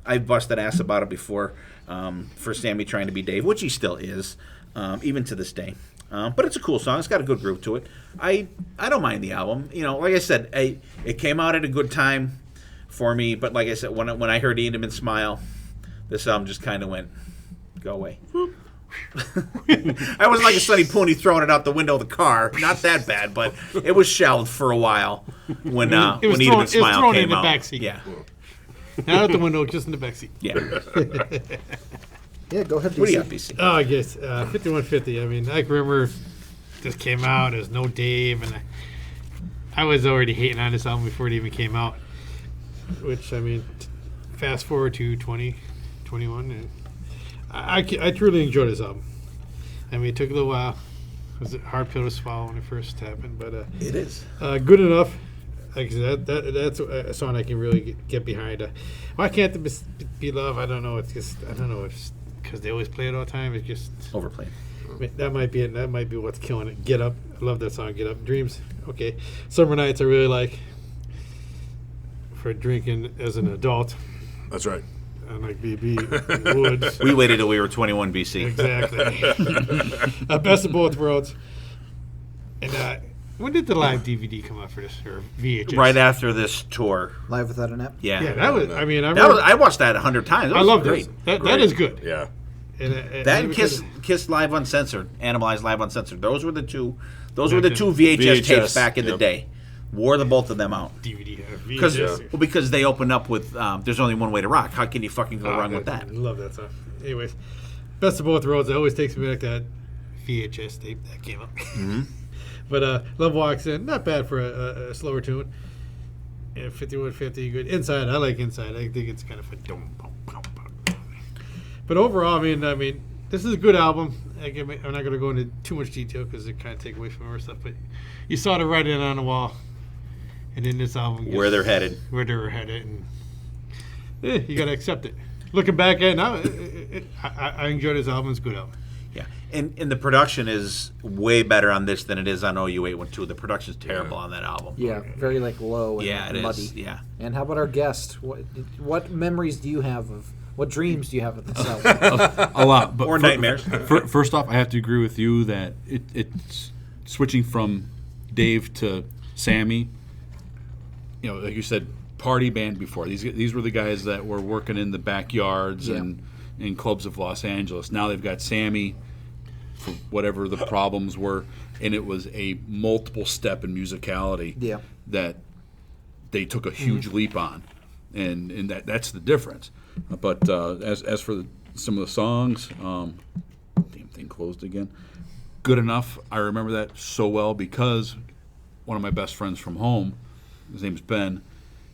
I've busted ass about it before for Sammy trying to be Dave, which he still is, even to this day. But it's a cool song. It's got a good groove to it. I don't mind the album. You know, like I said, it came out at a good time for me. But like I said, when I heard Eat 'Em and Smile, this album just kind of went, go away. I was like a Sonny Pooney throwing it out the window of the car. Not that bad, but it was shelved for a while when Eat 'Em and Smile came out. Backseat. Yeah. Not out the window, just in the backseat. Yeah. Yeah, go ahead, BC. What do you got, BC? Oh, I guess 5150. I mean, I remember this came out. There's no Dave, and I was already hating on this album before it even came out. Which, I mean, fast forward to 2021, and I truly enjoyed this album. I mean, it took a little while. It was a hard pill to swallow when it first happened, but It is. good enough. Like I said, that's a song I can really get behind. Why can't it be love? I don't know. It's just, I don't know. It's because they always play it all the time. It's just Overplayed. I mean, that might be it. That might be what's killing it. Get Up. I love that song. Get Up. Dreams. Okay. Summer Nights. I really like for drinking as an adult. That's right. Unlike BB Woods. We waited till we were 21, BC. Exactly. Best of Both Worlds. And when did the live DVD come out for this, or VHS? Right after this tour. Live Without a Nap. Yeah. Yeah, that was. I mean, I watched that 100 times. That I was love great. this. That is good. Yeah. That and Kiss Live Uncensored, Animalized Live Uncensored. Those were the two. Those were the two VHS tapes back in the day. Wore the both of them out. DVD. Because they opened up with "There's Only One Way to Rock." How can you fucking go wrong with that? I love that song. Anyways, Best of Both Worlds. It always takes me back to that VHS tape that came up. Mm-hmm. But Love Walks In, not bad for a slower tune. And 5150, good. Inside, I like Inside. I think it's kind of fun. But overall, I mean, this is a good album. I'm not going to go into too much detail because it kind of take away from our stuff. But you saw the writing on the wall, and then this album Where they're headed, and you got to accept it. Looking back at it now, I enjoy this album. It's a good album. Yeah, and the production is way better on this than it is on OU812. The production's terrible on that album. Yeah, very low and it muddy. is. Yeah. And how about our guest? What memories do you have of What dreams do you have with this album? A lot. But Or nightmares. First off, I have to agree with you that it's switching from Dave to Sammy. You know, like you said, party band before. These were the guys that were working in the backyards and in clubs of Los Angeles. Now they've got Sammy for whatever the problems were, and it was a multiple step in musicality that they took a huge leap on, and that's the difference. But as for some of the songs, damn thing closed again. Good Enough. I remember that so well because one of my best friends from home, his name's Ben,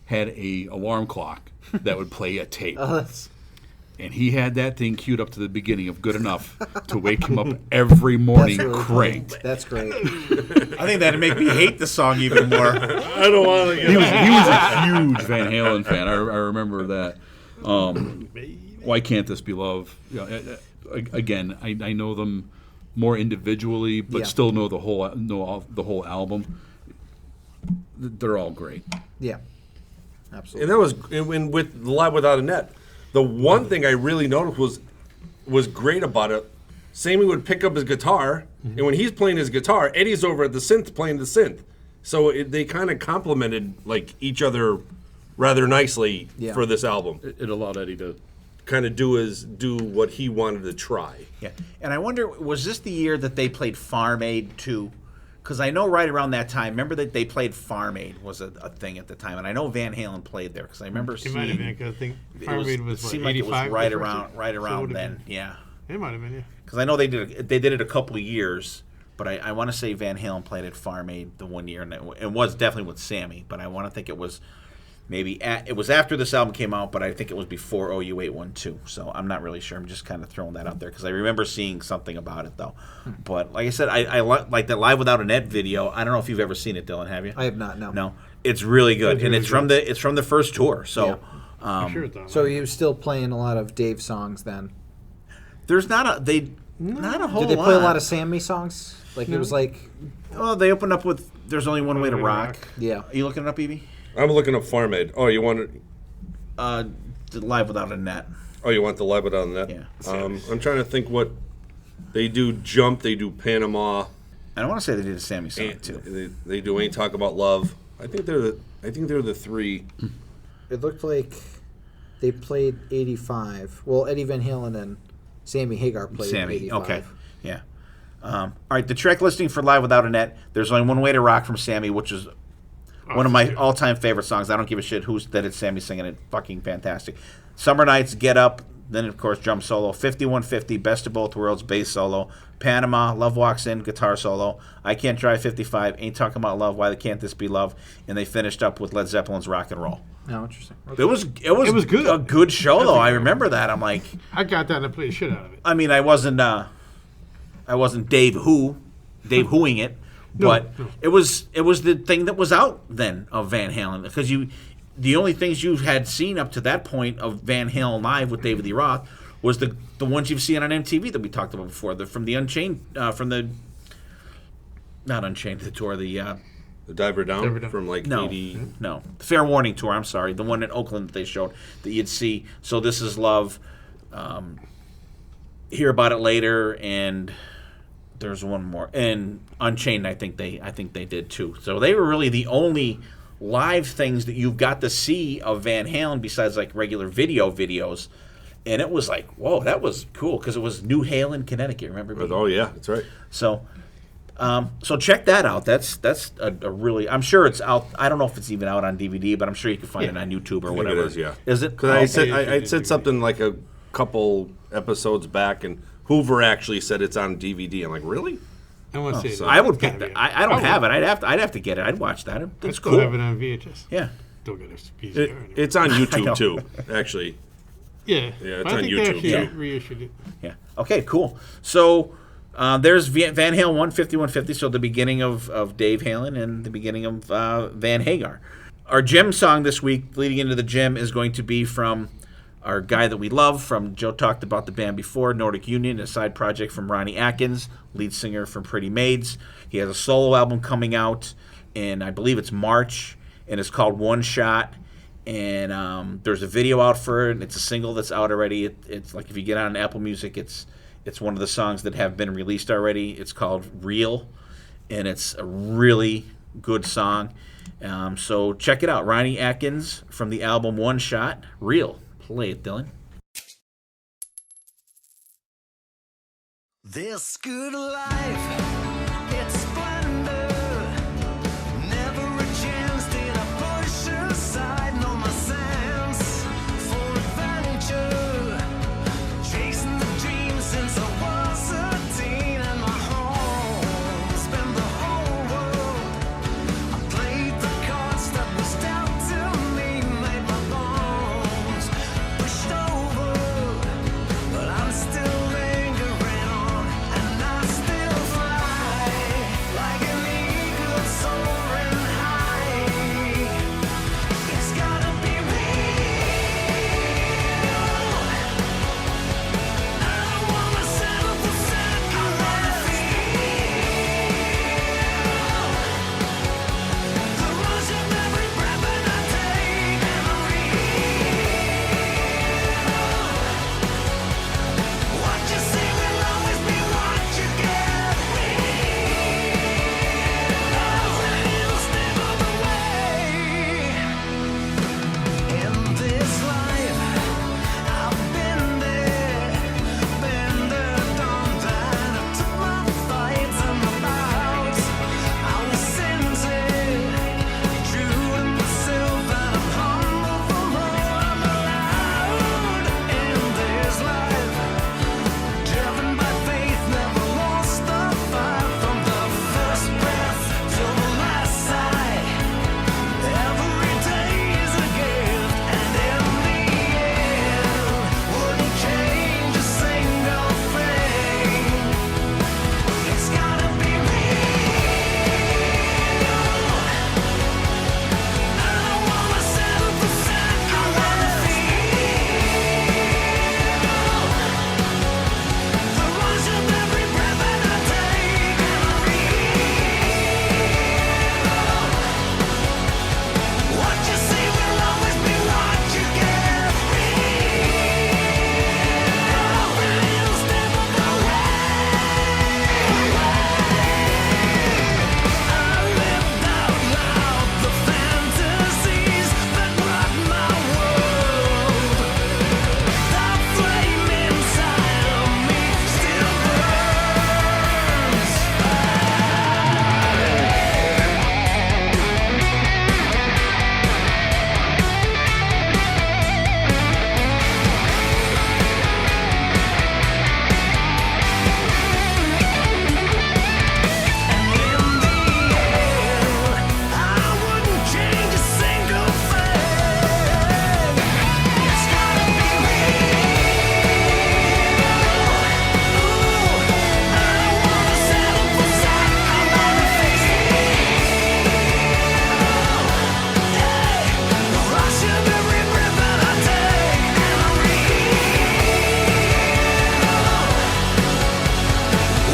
had a alarm clock that would play a tape. And he had that thing queued up to the beginning of Good Enough to wake him up every morning cranked. That's great. I think that'd make me hate the song even more. I don't want to. He was a huge Van Halen fan. I remember that. Why Can't This Be Love? You know, again, I know them more individually, but still know the whole album. They're all great. Yeah, absolutely. And that was with Live Without a Net. The one thing I really noticed was great about it. Sammy would pick up his guitar, and when he's playing his guitar, Eddie's over at the synth playing the synth. So they kind of complemented like each other rather nicely for this album. It allowed Eddie to kind of do what he wanted to try. Yeah, and I wonder, was this the year that they played Farm Aid too? Because I know right around that time, remember that they played Farm Aid was a thing at the time, and I know Van Halen played there because I remember It seeing. might have been because I think Farm Aid was what, seemed like it was 85? right So around it then. been. Yeah, It might have been, yeah. because I know they did it a couple of years, but I want to say Van Halen played at Farm Aid the one year, and it was definitely with Sammy, but I want to think it was. Maybe it was after this album came out, but I think it was before OU 812. So I'm not really sure. I'm just kind of throwing that out there because I remember seeing something about it, though. But like I said, I like that Live Without a Net video. I don't know if you've ever seen it, Dylan. Have you? I have not. No. No, it's really good, It's and really it's from the first tour. So I'm sure it's on. So he was still playing a lot of Dave songs then. there's not a whole lot. Did they play a lot of Sammy songs? Like it was like. Well, they opened up with "There's Only One Way to Rock." Yeah. Are you looking it up, Evie? I'm looking up Farm Aid. Oh, you want Live Without a Net. you want the Live Without a Net? Yeah. I'm trying to think what they do. Jump. They do Panama. And I want to say they did a Sammy song too. They do Ain't Talk About Love. I think they're the three. It looked like they played 85. Well, Eddie Van Halen and Sammy Hagar played Sammy. 85. Okay. Yeah. All right. The track listing for Live Without a Net. There's Only One Way to Rock from Sammy, which is one of my all-time favorite songs. I don't give a shit that it's Sammy singing it. Fucking fantastic. Summer Nights, Get Up. Then, of course, drum solo. 5150, Best of Both Worlds, bass solo. Panama, Love Walks In, guitar solo. I Can't Drive 55, Ain't Talking About Love, Why Can't This Be Love? And they finished up with Led Zeppelin's Rock and Roll. Oh, interesting. It was good. A good show, though. I remember that. I'm like, I got that and I played the shit out of it. I mean, I wasn't Dave Whoing it, but no. it was the thing that was out then of Van Halen, because the only things you had seen up to that point of Van Halen live with David Lee Roth was the ones you've seen on MTV that we talked about before, from the Unchained, not Unchained, the tour, the Diver Down Diver Down. from like no, 80. no, the Fair Warning tour. I'm sorry, the one in Oakland that they showed that you'd see. So This Is Love, Hear About It Later, and there's one more, and Unchained. I think they did too. So they were really the only live things that you've got to see of Van Halen besides like regular videos. And it was like, whoa, that was cool because it was New Halen, Connecticut. Remember? Oh yeah, that's right. So, so check that out. That's a really. I'm sure it's out. I don't know if it's even out on DVD, but I'm sure you can find it on YouTube or I think whatever. it is, yeah. Is it? Because Okay. I said something like a couple episodes back, and Hoover actually said it's on DVD. I'm like, really? I want to say so that. I would It's pick gotta that. be I don't on- have it. I'd have to get it. I'd watch that. I It's still cool. have it on VHS. Yeah. Still got a piece It, it's on I YouTube know. too, actually. Yeah. Yeah, it's But I on think YouTube. they actually Yeah. reissued it. Yeah. Okay, cool. So there's Van Halen 15150, so the beginning of Dave Halen and the beginning of Van Hagar. Our gym song this week, leading into the gym, is going to be from our guy that we love. From Joe talked about the band before, Nordic Union, a side project from Ronnie Atkins, lead singer from Pretty Maids. He has a solo album coming out in, I believe it's March, and it's called One Shot. and there's a video out for it, and it's a single that's out already. It's like if you get on Apple Music, it's one of the songs that have been released already. It's called Real, and it's a really good song. So check it out. Ronnie Atkins from the album One Shot, Real. Play it, Dylan. This good life, it's splendor. Never a chance did I push aside. No, my sense for adventure. Chasing the dream since I was a teen. And my home spent the whole world. I played the cards that was dealt to me. Made my bones pushed over. But I'm still lingering on. And I still fly like an eagle soaring high. It's gotta be real. I don't wanna settle for second. I wanna feel the rush of every breath that I take. And I'm real. What you see will always be what you get. Real, step on the way. In this life, I've been there, done that. I took my fights and my bouts. I was sincere, true to myself, and I'm humble for more I'm allowed. In this life, driven by faith, never lost the fight. From the first breath till the last sigh, every day is a gift, and in the end, wouldn't change a single thing. It's gotta be real. I don't wanna settle for second. I wanna feel the rush of every breath that I take. And I'm real. What you see will always be what you get. Real, step on the way. I lived out loud the fantasies that rock my world. The flame inside of me still burns. And in the end, I wouldn't change a single thing. It's gotta be real. I don't wanna settle for second. I wanna feel the rush of every breath that I take. And I'm real.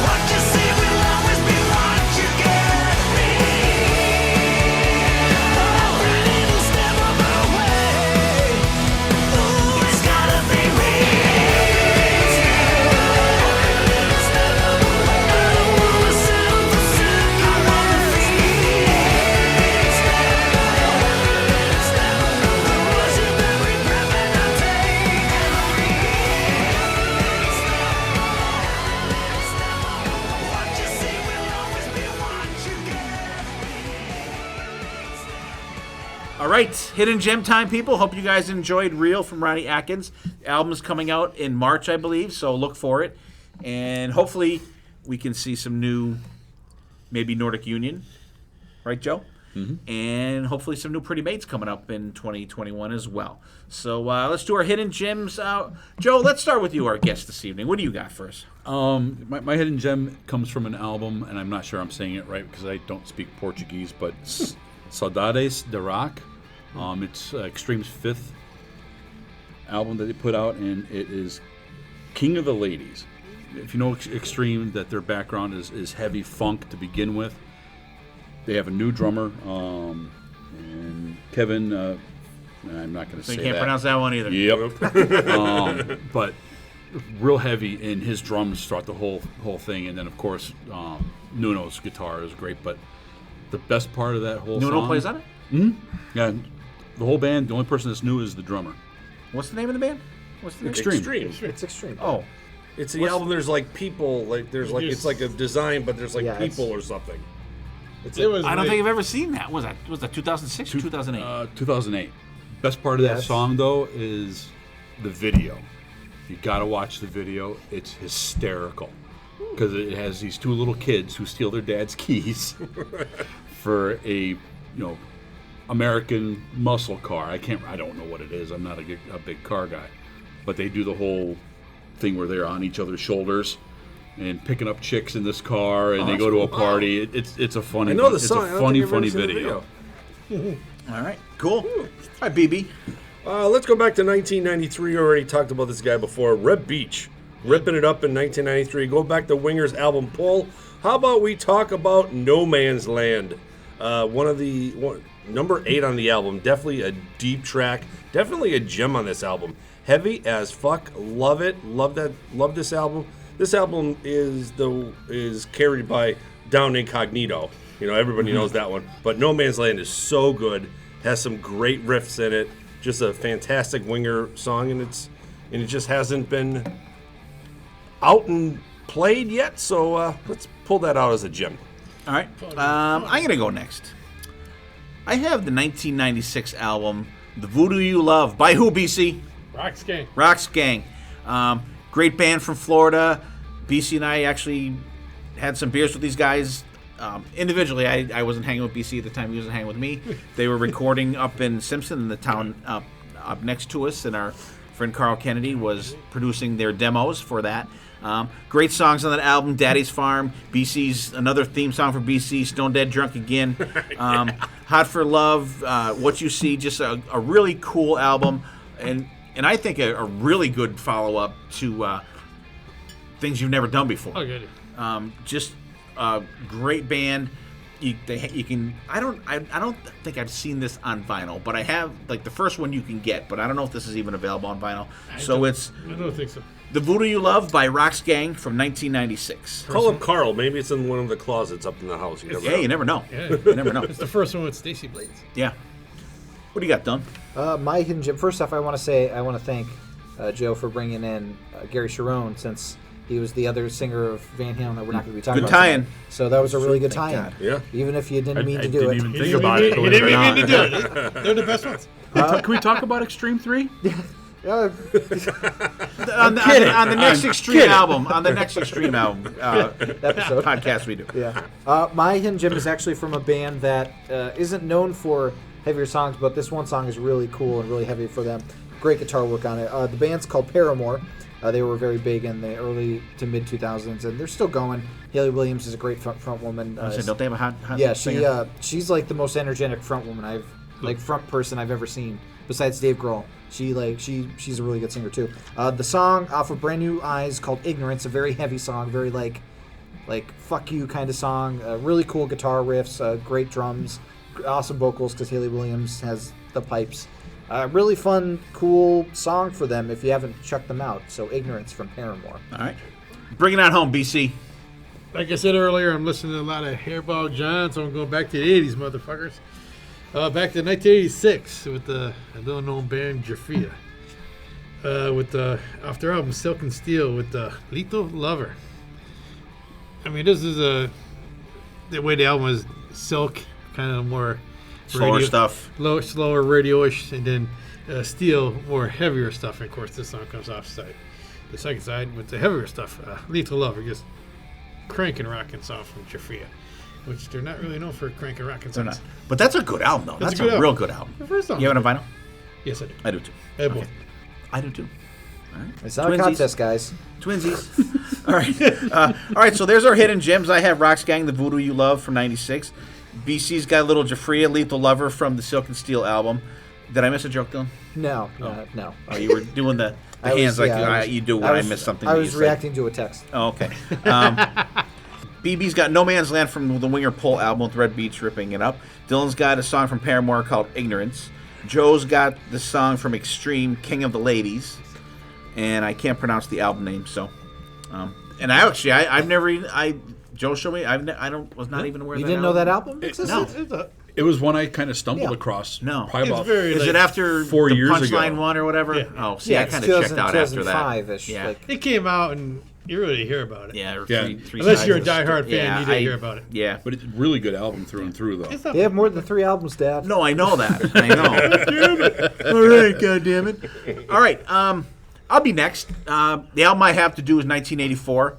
What you see will always be what you get. Real, step on the way. Ooh, it's gotta be real. Step on the way. I don't wanna settle for second. I wanna feel. Step on the rush of every breath that I take. And I'm real. What you see will always be what you get. All right, Hidden Gem time, people. Hope you guys enjoyed Real from Ronnie Atkins. The album's coming out in March, I believe, so look for it. And hopefully we can see some new, maybe Nordic Union. Right, Joe? Mm-hmm. And hopefully some new Pretty Maids coming up in 2021 as well. So let's do our Hidden Gems. Joe, let's start with you, our guest this evening. What do you got for us? My hidden gem comes from an album, and I'm not sure I'm saying it right because I don't speak Portuguese, but Saudades de Rock. It's Extreme's 5th album that they put out, and it is King of the Ladies. If you know Extreme, that their background is heavy funk to begin with. They have a new drummer, and Kevin I'm not going to So say you can't that. pronounce that one either. Yep. But real heavy in his drums throughout the whole thing, and then of course Nuno's guitar is great. But the best part of that whole Nuno song, plays on it? yeah, the whole band. The only person that's new is the drummer. What's the name of the band? What's the name? Extreme. It's extreme. Oh, It's the album. There's like people. Like there's like it's like a design, but there's like Yeah, it's- people or something. It was I don't like- think I've ever seen that. Was that 2006 or 2008? 2008. Best part of that Yes. song though is the video. You got to watch the video. It's hysterical because it has these two little kids who steal their dad's keys for a American muscle car. I don't know what it is. I'm not a big car guy, but they do the whole thing where they're on each other's shoulders and picking up chicks in this car, and they go to a party. It's a funny. I know the it's song. I a don't funny, think I've ever funny seen the video. All right, cool. All right, BB. Let's go back to 1993. We already talked about this guy before. Red Beach, ripping it up in 1993. Go back to Winger's album Pull. How about we talk about No Man's Land? Number 8 on the album. Definitely a deep track. Definitely a gem on this album. Heavy as fuck. Love it. Love that. Love this album. This album is carried by Down Incognito. Everybody knows that one. But No Man's Land is so good. Has some great riffs in it. Just a fantastic Winger song, and it just hasn't been out and played yet. So let's pull that out as a gem. All right, I'm gonna go next. I have the 1996 album, "The Voodoo You Love" by who? BC? Rock's Gang. Rock's Gang. Great band from Florida. BC and I actually had some beers with these guys. Individually, I wasn't hanging with BC at the time. He wasn't hanging with me. They were recording up in Simpson, in the town up next to us, and our friend Carl Kennedy was producing their demos for that. Great songs on that album. Daddy's Farm, BC's another theme song for BC. Stone Dead Drunk Again. Hot for Love. What You See. Just a really cool album, and I think a really good follow up to things you've never done before. Oh, good. Just a great band. You can. I don't think I've seen this on vinyl, but I have like the first one you can get. But I don't know if this is even available on vinyl. So it's I don't think so. "The Voodoo You Love" by Rock's Gang from 1996. Call up Carl. Maybe it's in one of the closets up in the house. You never know. Yeah. You never know. It's the first one with Stacy Blades. Yeah. What do you got, Dunn? My hidden gem. First off, I want to thank Joe for bringing in Gary Cherone, since he was the other singer of Van Halen that we're not going to be talking Good about. tie-in. tonight. So that was a really good Thank tie-in. God. Yeah. Even if you didn't mean I to do didn't it. even think about it. He believe it or didn't not. mean to do it. They're the best ones. Can we talk about Extreme 3? Uh, On the next Extreme album, episode. podcast we do. Yeah. My hidden gem is actually from a band that isn't known for heavier songs, but this one song is really cool and really heavy for them. Great guitar work on it. The band's called Paramore. They were very big in the early to mid 2000s, and they're still going. Haley Williams is a great front woman. Don't they have a hot Yeah, singer? she's like the most energetic front woman front person I've ever seen, besides Dave Grohl. She's a really good singer too. The song off of Brand New Eyes called "Ignorance," a very heavy song, very like fuck you kind of song. Really cool guitar riffs, great drums, awesome vocals because Haley Williams has the pipes. Really fun, cool song for them if you haven't checked them out. So "Ignorance" from Paramore. All right. Bring it on home, BC. Like I said earlier, I'm listening to a lot of Hairball John, so I'm going back to the 80s, motherfuckers. Back to 1986 with the little-known band Jafria. With off their album Silk and Steel with the Lethal Lover. I mean, this is the way the album is. Silk, kind of more Slower stuff. slower radio-ish, and then Steel, more heavier stuff. And of course, this song comes off the second side with the heavier stuff. Lethal Lover, just cranking rockin' song from Jafria, which they're not really known for cranking rockin' They're songs. not. But that's a good album, though. That's a good a real album. good album. The first song. You have it on vinyl? Yes, I do. I do too. Hey, boy. I do too. It's not Twinsies. a contest, guys. Twinsies. All right. All right, so there's our hidden gems. I have Rock's Gang, "The Voodoo You Love" from 96. BC's got a little Jafria, "Lethal Lover" from the Silk and Steel album. Did I miss a joke, Dylan? No. Oh, you were doing the I was- hands like yeah, I was- you do when I miss something. I that was you say. reacting to a text. Oh, okay. BB's got "No Man's Land" from the Winger Pull album with Red Beach ripping it up. Dylan's got a song from Paramore called "Ignorance." Joe's got the song from Extreme, King of the Ladies, and I can't pronounce the album name. So, and I've never even Joe showed me. I was not even aware. You of that didn't know that album. album? No. It was one I kind of stumbled Yeah. across. No. Probably about Is it after 4 the years ago. Punchline one or whatever? Yeah. Oh, see, Yeah, I kind of checked out after that. 2005-ish. Yeah. Like, It came out and you really hear about it. Yeah, or Yeah. three Unless you're a sides of the diehard story. fan, Yeah, you didn't hear about it. Yeah. But it's a really good album through and through, though. It's not they have more than 3 albums, Dad. No, I know that. I know. All right, goddammit. All right, I'll be next. The album I have to do is 1984.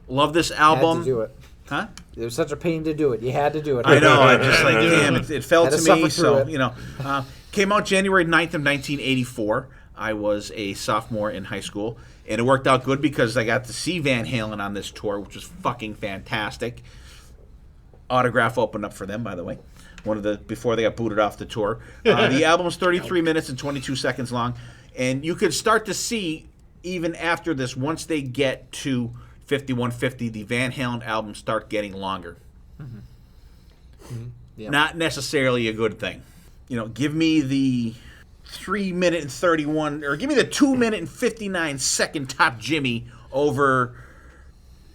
Love this album. Had to do it. Huh? It was such a pain to do it. You had to do it. I know. I just like, damn, it fell Had to to suffer me. through So, it. Came out January 9th of 1984. I was a sophomore in high school. And it worked out good because I got to see Van Halen on this tour, which was fucking fantastic. Autograph opened up for them, by the way. Before they got booted off the tour. The album's 33 minutes and 22 seconds long. And you could start to see, even after this, once they get to 5150, the Van Halen albums start getting longer. Yeah. Not necessarily a good thing. Give me the 3 minute and 31, or give me the 2 minute and 59 second Top Jimmy over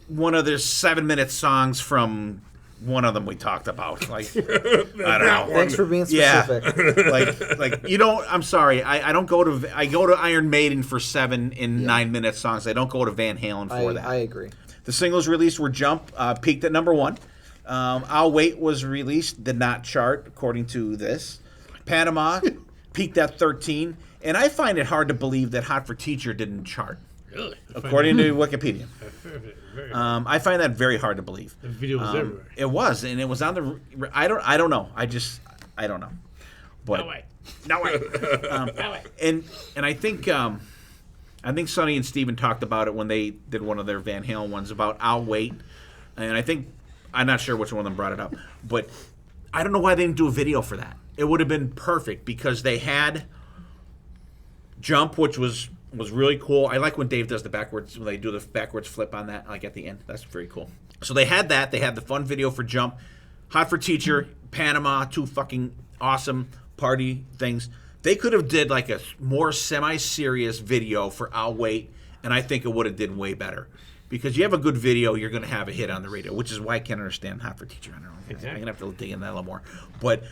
one of their 7 minute songs from one of them we talked about. Like, I don't know. Thanks for being specific. Yeah. I'm sorry. I go to Iron Maiden for 7 and 9 minute songs. I don't go to Van Halen for that. I agree. The singles released were Jump, peaked at number 1. I'll Wait was released, did not chart according to this. Panama peaked at 13. And I find it hard to believe that Hot for Teacher didn't chart. Really? According to Wikipedia. I find that very hard to believe. The video was everywhere. It was, and it was on the. I don't know. I don't know. But No way. No way. And I think Sonny and Steven talked about it when they did one of their Van Halen ones about I'll Wait, and I think I'm not sure which one of them brought it up, but I don't know why they didn't do a video for that. It would have been perfect because they had Jump, which was really cool. I like when Dave does when they do the backwards flip on that, like at the end. That's very cool. So they had that. They had the fun video for Jump, Hot for Teacher, Panama, 2 fucking awesome party things. They could have did like a more semi-serious video for I'll Wait, and I think it would have did way better. Because you have a good video, you're going to have a hit on the radio, which is why I can't understand Hot for Teacher. I don't know. Exactly. I'm going to have to dig into that a little more. But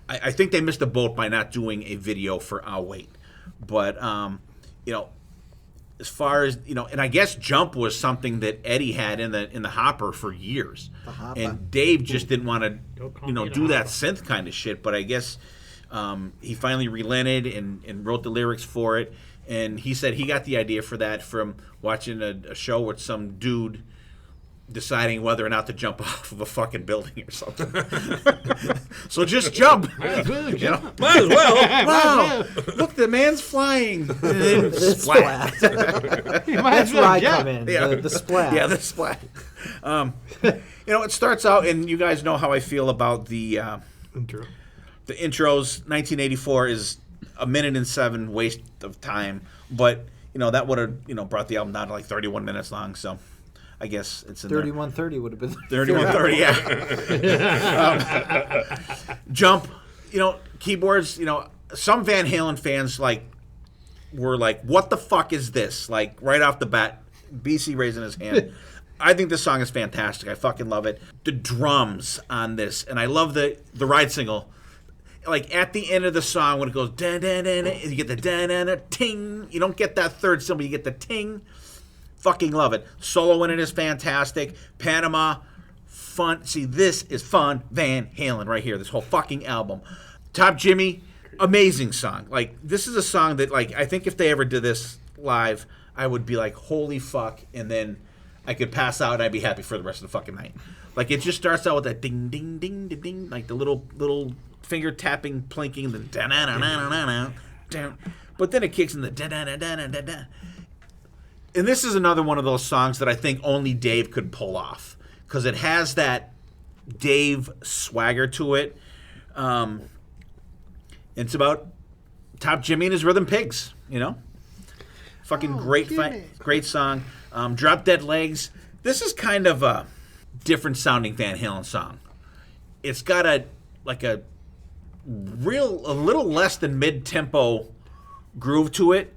I think they missed the boat by not doing a video for I'll Wait. But, as far as, and I guess Jump was something that Eddie had in the hopper for years. And Dave just didn't want to, do that synth kind of shit. But I guess he finally relented and wrote the lyrics for it. And he said he got the idea for that from watching a show with some dude deciding whether or not to jump off of a fucking building or something. So just jump. Might as well. Wow, look, the man's flying. And then splat. That's where I come in. Yeah. The splat. Yeah, the splat. It starts out, and you guys know how I feel about the Intro. the intros. 1984 is a minute and 7 waste of time, but that would have brought the album down to like 31 minutes long. So I guess it's in 31:30 would have been 31:30. Yeah. Jump. Keyboards. Some Van Halen fans were like, "What the fuck is this?" Like right off the bat, BC raising his hand. I think this song is fantastic. I fucking love it. The drums on this, and I love the ride single. Like at the end of the song when it goes da da da da, you get the da da da ting. You don't get that third symbol, you get the ting. Fucking love it. Solo in it is fantastic. Panama, fun. See, this is fun Van Halen right here. This whole fucking album. Top Jimmy, amazing song. Like this is a song that I think if they ever did this live, I would be like, holy fuck, and then I could pass out and I'd be happy for the rest of the fucking night. Like it just starts out with that ding ding ding ding ding, like the little finger tapping, plinking, the da da da da da da, but then it kicks in the da da da da da da. And this is another one of those songs that I think only Dave could pull off because it has that Dave swagger to it. It's about Top Jimmy and his Rhythm Pigs, Fucking great song. Drop Dead Legs. This is kind of a different sounding Van Halen song. It's got a a little less than mid-tempo groove to it,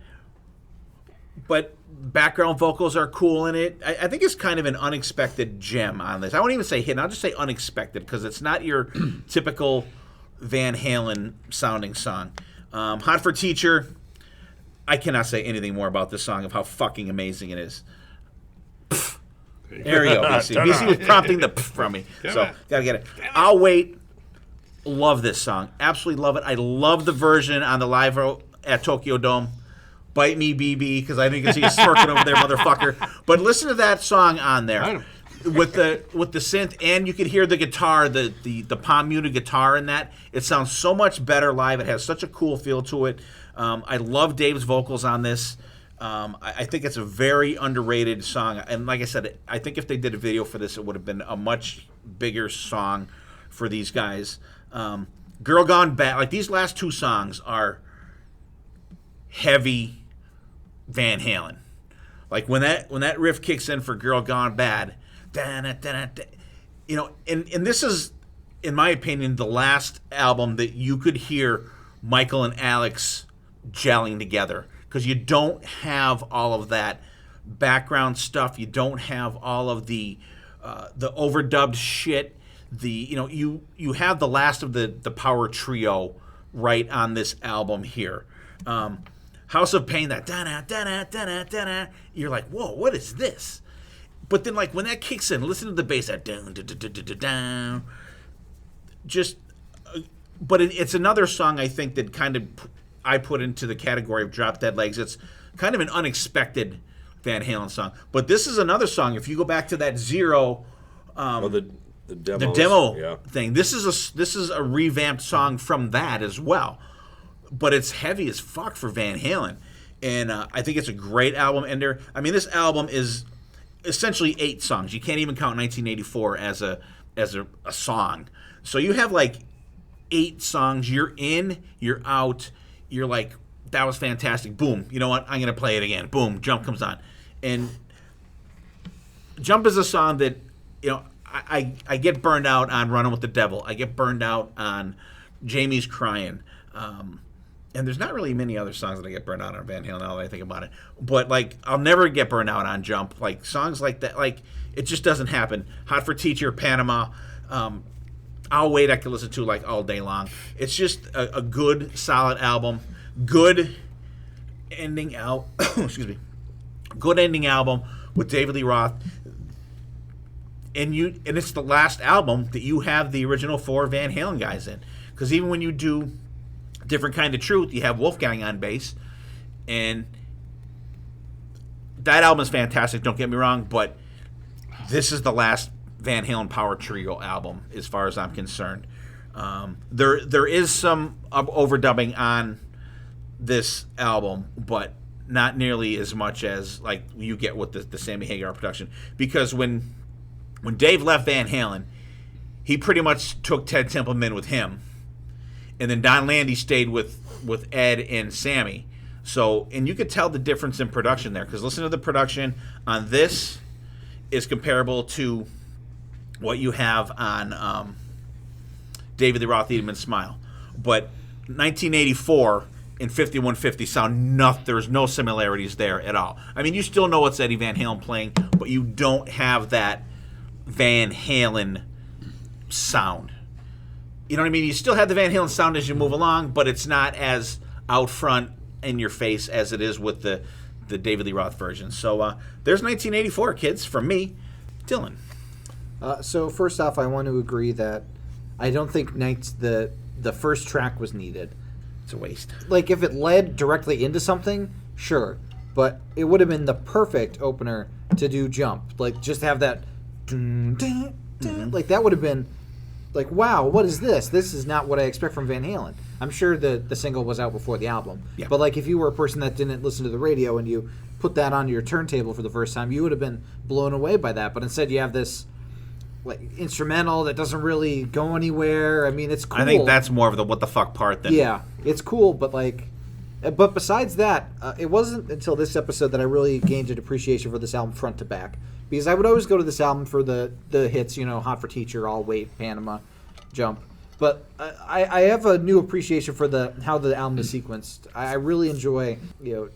but background vocals are cool in it. I think it's kind of an unexpected gem on this. I won't even say hidden. I'll just say unexpected because it's not your typical Van Halen sounding song. Hot for Teacher. I cannot say anything more about this song of how fucking amazing it is. There you go, BC. BC was prompting the from me. So, gotta get it. I'll Wait. Love this song. Absolutely love it. I love the version on the live at Tokyo Dome. Bite me, BB, because I think you can see it smirking over there, motherfucker. But listen to that song on there with the synth, and you can hear the guitar, the palm muted guitar in that. It sounds so much better live. It has such a cool feel to it. I love Dave's vocals on this. I think it's a very underrated song. And like I said, I think if they did a video for this, it would have been a much bigger song for these guys. Girl Gone Bad. Like, these last two songs are heavy Van Halen. Like, when that riff kicks in for Girl Gone Bad, you know, and this is, in my opinion, the last album that you could hear Michael and Alex gelling together, because you don't have all of that background stuff. You don't have all of the overdubbed shit. You have the last of the power trio right on this album here. House of Pain, that da-na, you're like, whoa, what is this? But then, like, when that kicks in, listen to the bass, that down, just, but it's another song I think that kind of I put into the category of Drop Dead Legs. It's kind of an unexpected Van Halen song. But this is another song. If you go back to that Zero, the demo thing, this is a revamped song from that as well. But it's heavy as fuck for Van Halen, and I think it's a great album ender. I mean, this album is essentially 8 songs. You can't even count 1984 as a song. So you have like 8 songs. You're in, you're out. You're like, that was fantastic. Boom. You know what? I'm gonna play it again. Boom. Jump comes on, and Jump is a song that, you know, I get burned out on Running with the Devil. I get burned out on Jamie's Crying. And there's not really many other songs that I get burned out on Van Halen now that I think about it. But, like, I'll never get burned out on Jump. Like, songs like that, like, it just doesn't happen. Hot for Teacher, Panama, I'll Wait, I can listen to, like, all day long. It's just a good, solid album. Good ending album. Excuse me. Good ending album with David Lee Roth. And it's the last album that you have the original 4 Van Halen guys in. Because even when you do Different Kind of Truth, you have Wolfgang on bass, and that album is fantastic, don't get me wrong, but this is the last Van Halen power trio album as far as I'm concerned. There is some overdubbing on this album, but not nearly as much as like you get with the Sammy Hagar production, because when Dave left Van Halen, he pretty much took Ted Templeman with him. And then Don Landy stayed with Ed and Sammy. So, and you could tell the difference in production there, because listen to the production on this is comparable to what you have on David Lee Roth, Eat 'Em and Smile. But 1984 and 5150 sound nothing. There's no similarities there at all. I mean, you still know it's Eddie Van Halen playing, but you don't have that Van Halen sound. You know what I mean? You still have the Van Halen sound as you move along, but it's not as out front in your face as it is with the David Lee Roth version. So there's 1984, kids, from me, Dylan. So first off, I want to agree that I don't think the first track was needed. It's a waste. Like, if it led directly into something, sure. But it would have been the perfect opener to do Jump. Like, just have that... Like, that would have been... Like, wow, what is this? This is not what I expect from Van Halen. I'm sure the single was out before the album. Yeah. But, like, if you were a person that didn't listen to the radio and you put that on your turntable for the first time, you would have been blown away by that. But instead you have this, like, instrumental that doesn't really go anywhere. I mean, it's cool. I think that's more of the what the fuck part than... Yeah, it's cool, but, like... But besides that, it wasn't until this episode that I really gained an appreciation for this album front to back. Because I would always go to this album for the hits, you know, Hot for Teacher, I'll Wait, Panama, Jump. But I have a new appreciation for how the album is sequenced. I really enjoy,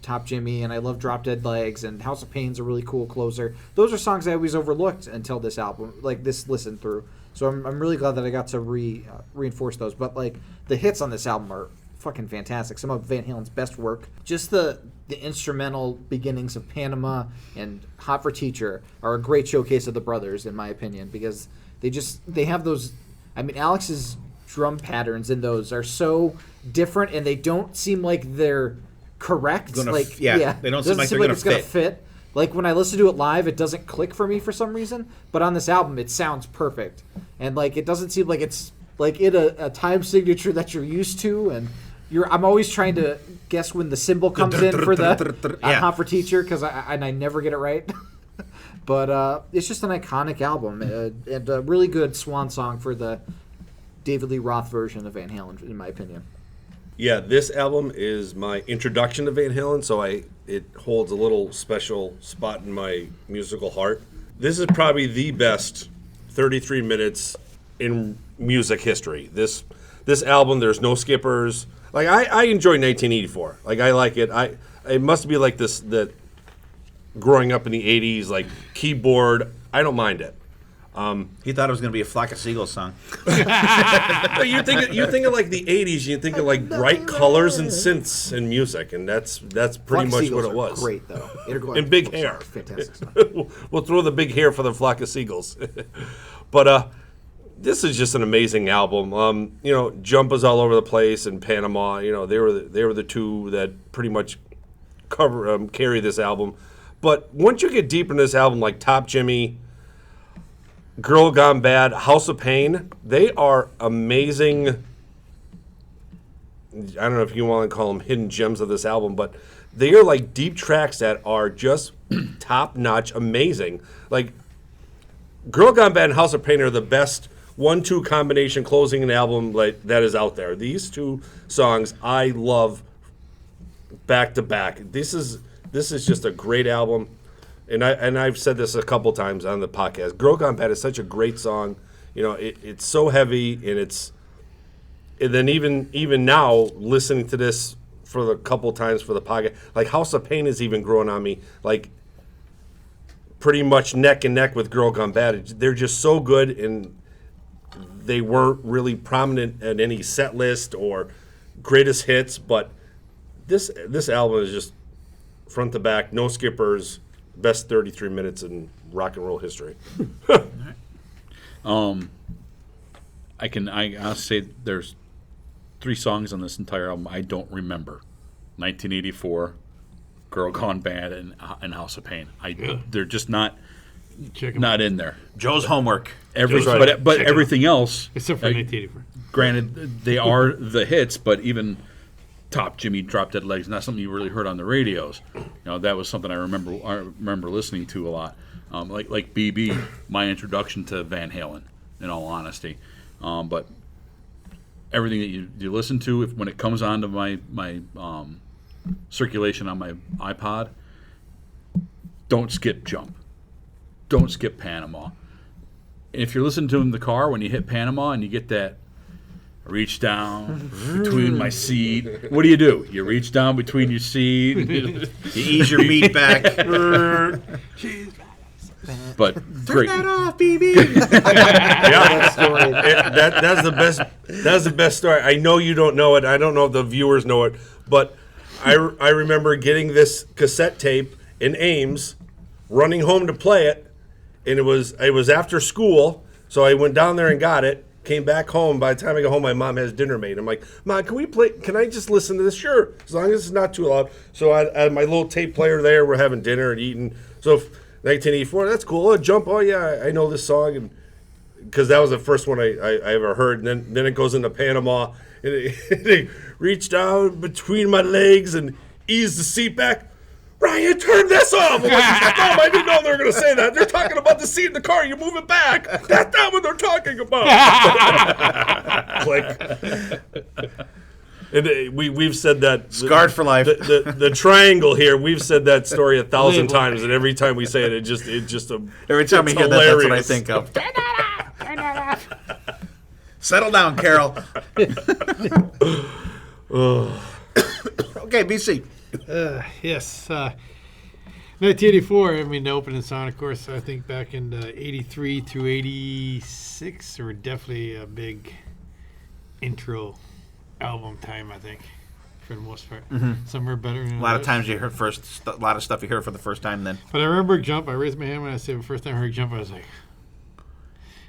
Top Jimmy, and I love Drop Dead Legs, and House of Pain's a really cool closer. Those are songs I always overlooked until this album, like this listen through. So I'm really glad that I got to reinforce those. But like the hits on this album are fucking fantastic. Some of Van Halen's best work. Just the instrumental beginnings of Panama and Hot for Teacher are a great showcase of the brothers, in my opinion, because they have those. I mean, Alex's drum patterns in those are so different, and they don't seem like they're correct. They don't seem like they're gonna fit. Like when I listen to it live, it doesn't click for me for some reason. But on this album, it sounds perfect, and like it doesn't seem like it's like in a time signature that you're used to. And I'm always trying to guess when the cymbal comes in for the Hot for Teacher because I never get it right. But it's just an iconic album and a really good swan song for the David Lee Roth version of Van Halen, in my opinion. Yeah, this album is my introduction to Van Halen, so it holds a little special spot in my musical heart. This is probably the best 33 minutes in music history. This album, there's no skippers. Like I enjoy 1984. Like I like it. It must be like this that growing up in the 80s, like keyboard. I don't mind it. He thought it was going to be a Flock of Seagulls song. you think of like the 80s, you think of like bright colors and synths and music, and that's pretty much what it was. Great though, and big hair. Fantastic song. We'll throw the big hair for the Flock of Seagulls. But this is just an amazing album. Jump is all over the place, and Panama. They were the two that pretty much carry this album. But once you get deep in this album, like Top Jimmy, Girl Gone Bad, House of Pain, they are amazing. I don't know if you want to call them hidden gems of this album, but they are like deep tracks that are just top-notch amazing. Like, Girl Gone Bad and House of Pain are the best 1-2 combination closing an album like that is out there. These two songs I love back to back. This is just a great album. And I've said this a couple times on the podcast. Girl Gone Bad is such a great song. It's so heavy, and then even now listening to this for the couple times for the podcast, like House of Pain is even growing on me. Like pretty much neck and neck with Girl Gone Bad. They're just so good, and they weren't really prominent in any set list or greatest hits. But this album is just front to back, no skippers. Best 33 minutes in rock and roll history. I'll say there's 3 songs on this entire album I don't remember. 1984, Girl Gone Bad, and House of Pain. They're just not in there. Joe's homework. But everything else, except for 1984. Granted, they are the hits, but even Top Jimmy, Drop Dead Legs, not something you really heard on the radios. That was something I remember listening to a lot. Like BB, my introduction to Van Halen, in all honesty. But everything that you listen to, when it comes onto my circulation on my iPod, don't skip Jump. Don't skip Panama. And if you're listening to in the car, when you hit Panama and you get that reach down between my seat. What do? You reach down between your seat. You ease your meat back. But great. Turn that off, BB. That's the best. That's the best story. I know you don't know it. I don't know if the viewers know it, but I remember getting this cassette tape in Ames, running home to play it, and it was after school, so I went down there and got it. Came back home. By the time I got home, my mom has dinner made. I'm like, Mom, can I just listen to this? Sure, as long as it's not too loud. So I had my little tape player there. We're having dinner and eating. So 1984, that's cool. Oh, Jump. Oh yeah, I know this song, and because that was the first one I ever heard. And then it goes into Panama, and they reach down between my legs and ease the seat back. Ryan, turn this off. I'm like, I didn't know they were going to say that. They're talking about the seat in the car. You move it back. That's not what they're talking about. Click. And we've said that. Scarred for life. The triangle here, we've said that story 1,000 times, and every time we say it, every time we hear that, that's what I think of. Turn that off. Settle down, Carol. Okay, BC. Yes. 1984, I mean, the opening song, of course, I think back in 83 through 86 were definitely a big intro album time, I think, for the most part. Some are better than A lot of others. times you heard a lot of stuff you heard for the first time then. But I remember Jump. I raised my hand when I said the first time I heard Jump, I was like,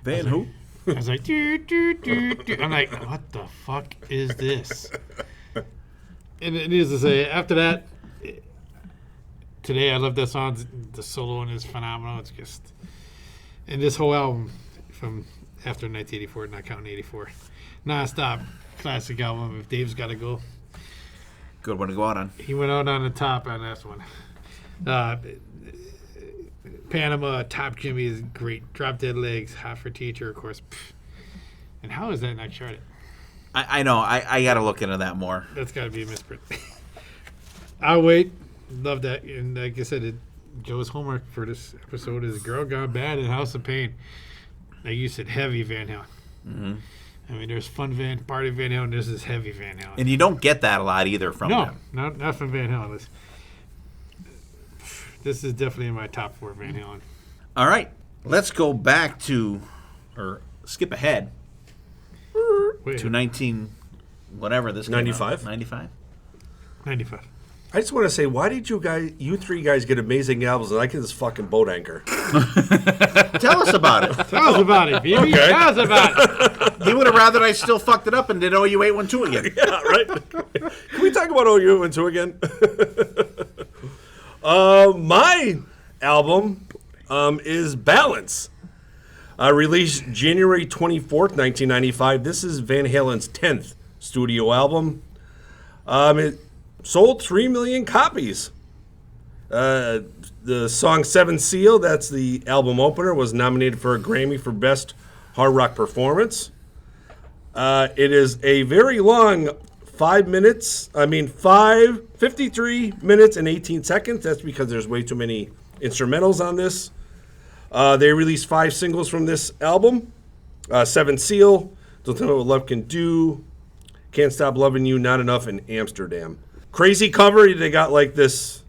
Van who? I was like, doo, doo, doo, doo. I'm like, what the fuck is this? And it needs to say, after that, today I love that song. The solo in is phenomenal. It's just, and this whole album from after 1984, not counting 84, non-stop classic album. If Dave's got to go, Good one to go out on. he went out on the top on this one. Panama, Top Jimmy is great. Drop Dead Legs, Hot for Teacher, of course. Pfft. And how is that not charted? I know. I got to look into that more. That's got to be a misprint. I'll wait. Love that. And like I said, Joe's homework for this episode is Girl Gone Bad and House of Pain. Like you said, heavy Van Halen. Mm-hmm. I mean, there's fun party Van Halen. This is heavy Van Halen. And you don't get that a lot either from No, them. not from Van Halen. This is definitely in my top 4 Van Halen. All right. Let's go back to, or skip ahead Wait, to 19, whatever this came out. 95? 95? 95. I just want to say, why did you three guys get amazing albums and I get this fucking boat anchor? Tell us about it. Tell us about it, baby. Okay. Tell us about it. You would have rather I still fucked it up and did OU812 again. Yeah, right? Can we talk about OU2 again? My album is Balance. Released January 24th, 1995. This is Van Halen's 10th studio album. It sold 3 million copies. The song Seven Seal, that's the album opener, was nominated for a Grammy for Best Hard Rock Performance. It is a very long 53 minutes and 18 seconds. That's because there's way too many instrumentals on this. They released 5 singles from this album. Seven Seal, Don't Tell Me What Love Can Do, Can't Stop Loving You, Not Enough, and Amsterdam. Crazy cover. They got like this.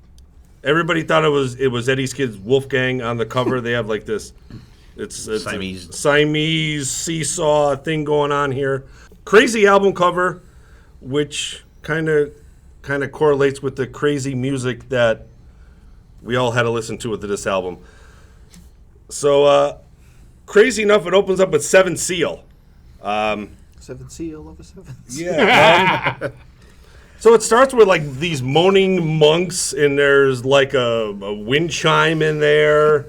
Everybody thought it was Eddie's Kids Wolfgang on the cover. They have like this. It's Siamese seesaw thing going on here. Crazy album cover, which kind of correlates with the crazy music that we all had to listen to with this album. So, crazy enough, it opens up with Seven Seal. Seven Seal of a Seven. Yeah. So it starts with like these moaning monks, and there's like a wind chime in there.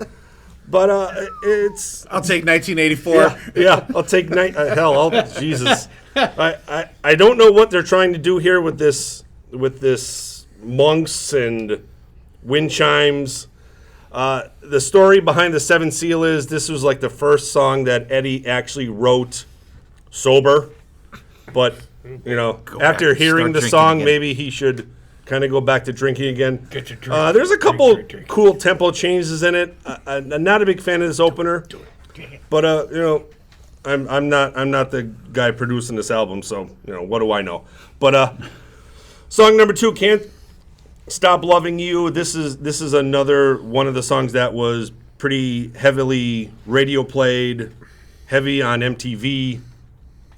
But it's. I'll take 1984. Yeah, I'll take Jesus. I don't know what they're trying to do here with this monks and wind chimes. The story behind the Seven Seal is this was like the first song that Eddie actually wrote sober, but after hearing the song, maybe he should kind of go back to drinking again. Get your drink. There's a couple Drink. cool tempo changes in it. I'm not a big fan of this opener, but I'm not the guy producing this album, so what do I know? But song number 2, Can't Stop Loving You. This is another one of the songs that was pretty heavily radio played, heavy on MTV.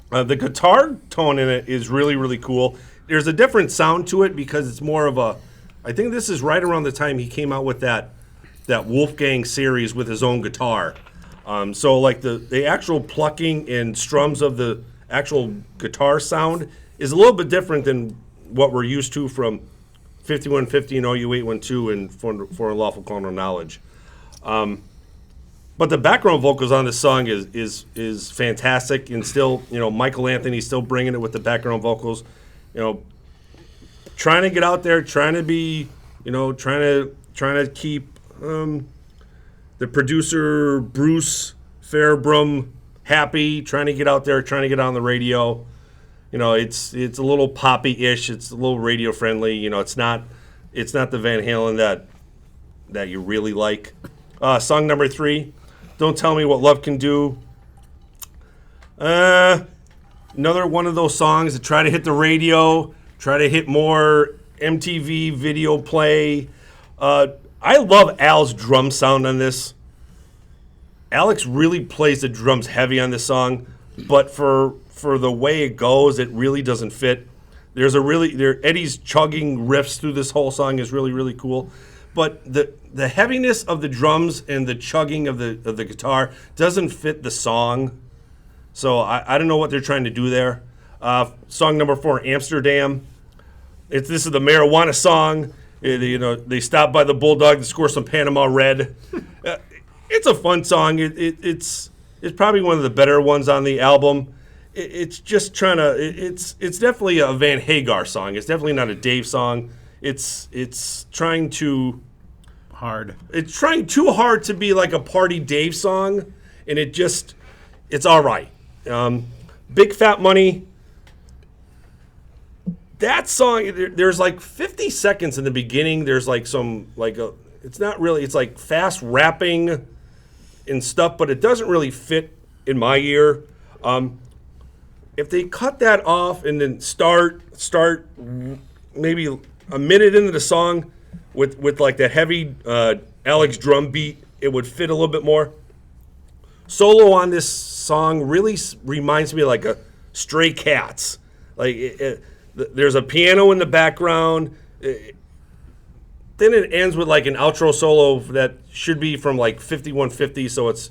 The guitar tone in it is really, really cool. There's a different sound to it because it's more of a. I think this is right around the time he came out with that Wolfgang series with his own guitar. So like the actual plucking and strums of the actual guitar sound is a little bit different than what we're used to from 5150 and OU812 and For Unlawful Carnal Knowledge. But the background vocals on this song is fantastic, and still, Michael Anthony's still bringing it with the background vocals. Trying to get out there, trying to be, trying to keep the producer Bruce Fairbrum happy, trying to get out there, trying to get on the radio. It's a little poppy-ish, it's a little radio friendly. It's not the Van Halen that you really like. Song number 3. Don't Tell Me What Love Can Do. Another one of those songs that try to hit the radio, try to hit more MTV video play. I love Al's drum sound on this. Alex really plays the drums heavy on this song, but for the way it goes, it really doesn't fit. Eddie's chugging riffs through this whole song is really, really cool. But the heaviness of the drums and the chugging of the guitar doesn't fit the song. So I don't know what they're trying to do there. Song number 4, Amsterdam. This is the marijuana song. They stop by the Bulldog to score some Panama Red. It's a fun song. It's probably one of the better ones on the album. It's just trying to. It's definitely a Van Hagar song. It's definitely not a Dave song. It's trying to Hard. It's trying too hard to be like a party Dave song, and it's all right. Big Fat Money. That song, there's like 50 seconds in the beginning. There's like it's not really, it's like fast rapping and stuff, but it doesn't really fit in my ear. If they cut that off and then start maybe a minute into the song with like that heavy Alex drum beat, it would fit a little bit more. Solo on this song really reminds me of like a Stray Cats. Like there's a piano in the background. Then it ends with like an outro solo that should be from like 5150. So it's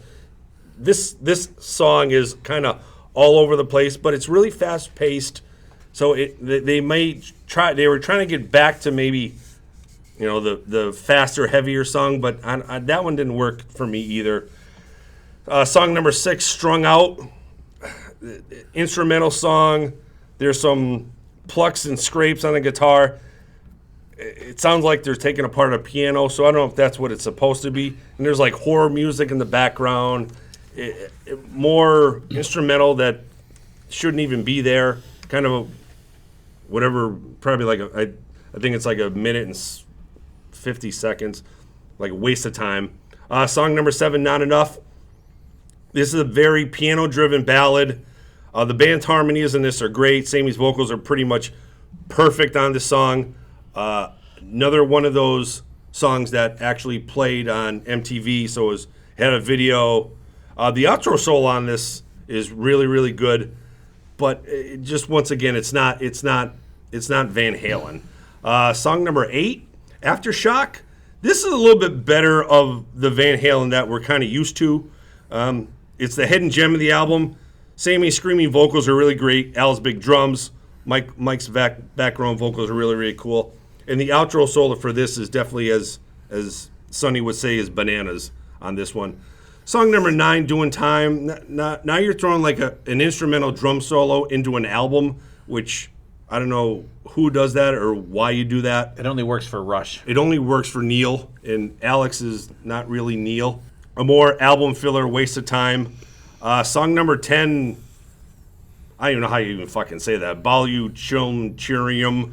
this song is kind of all over the place, but it's really fast paced. So they were trying to get back to maybe the faster, heavier song, but that one didn't work for me either. Song number 6, Strung Out, instrumental song. There's some plucks and scrapes on the guitar. It sounds like they're taking apart a piano, so I don't know if that's what it's supposed to be. And there's like horror music in the background, more instrumental that shouldn't even be there. Kind of whatever, probably like I think it's like a minute and 50 seconds, like a waste of time. Song number 7, Not Enough. This is a very piano-driven ballad. The band's harmonies in this are great. Sammy's vocals are pretty much perfect on this song. Another one of those songs that actually played on MTV, so had a video. The outro solo on this is really, really good, but just once again, it's not Van Halen. Song number 8, Aftershock. This is a little bit better of the Van Halen that we're kind of used to. It's the hidden gem of the album. Sammy's screaming vocals are really great. Al's big drums. Mike's background vocals are really, really cool. And the outro solo for this is definitely, as Sonny would say, is bananas on this one. Song number 9, Doing Time. Now you're throwing like an instrumental drum solo into an album, which I don't know who does that or why you do that. It only works for Rush. It only works for Neil, and Alex is not really Neil. A more album filler, waste of time. Song number 10, I don't even know how you even fucking say that. Balu Chum Chirium.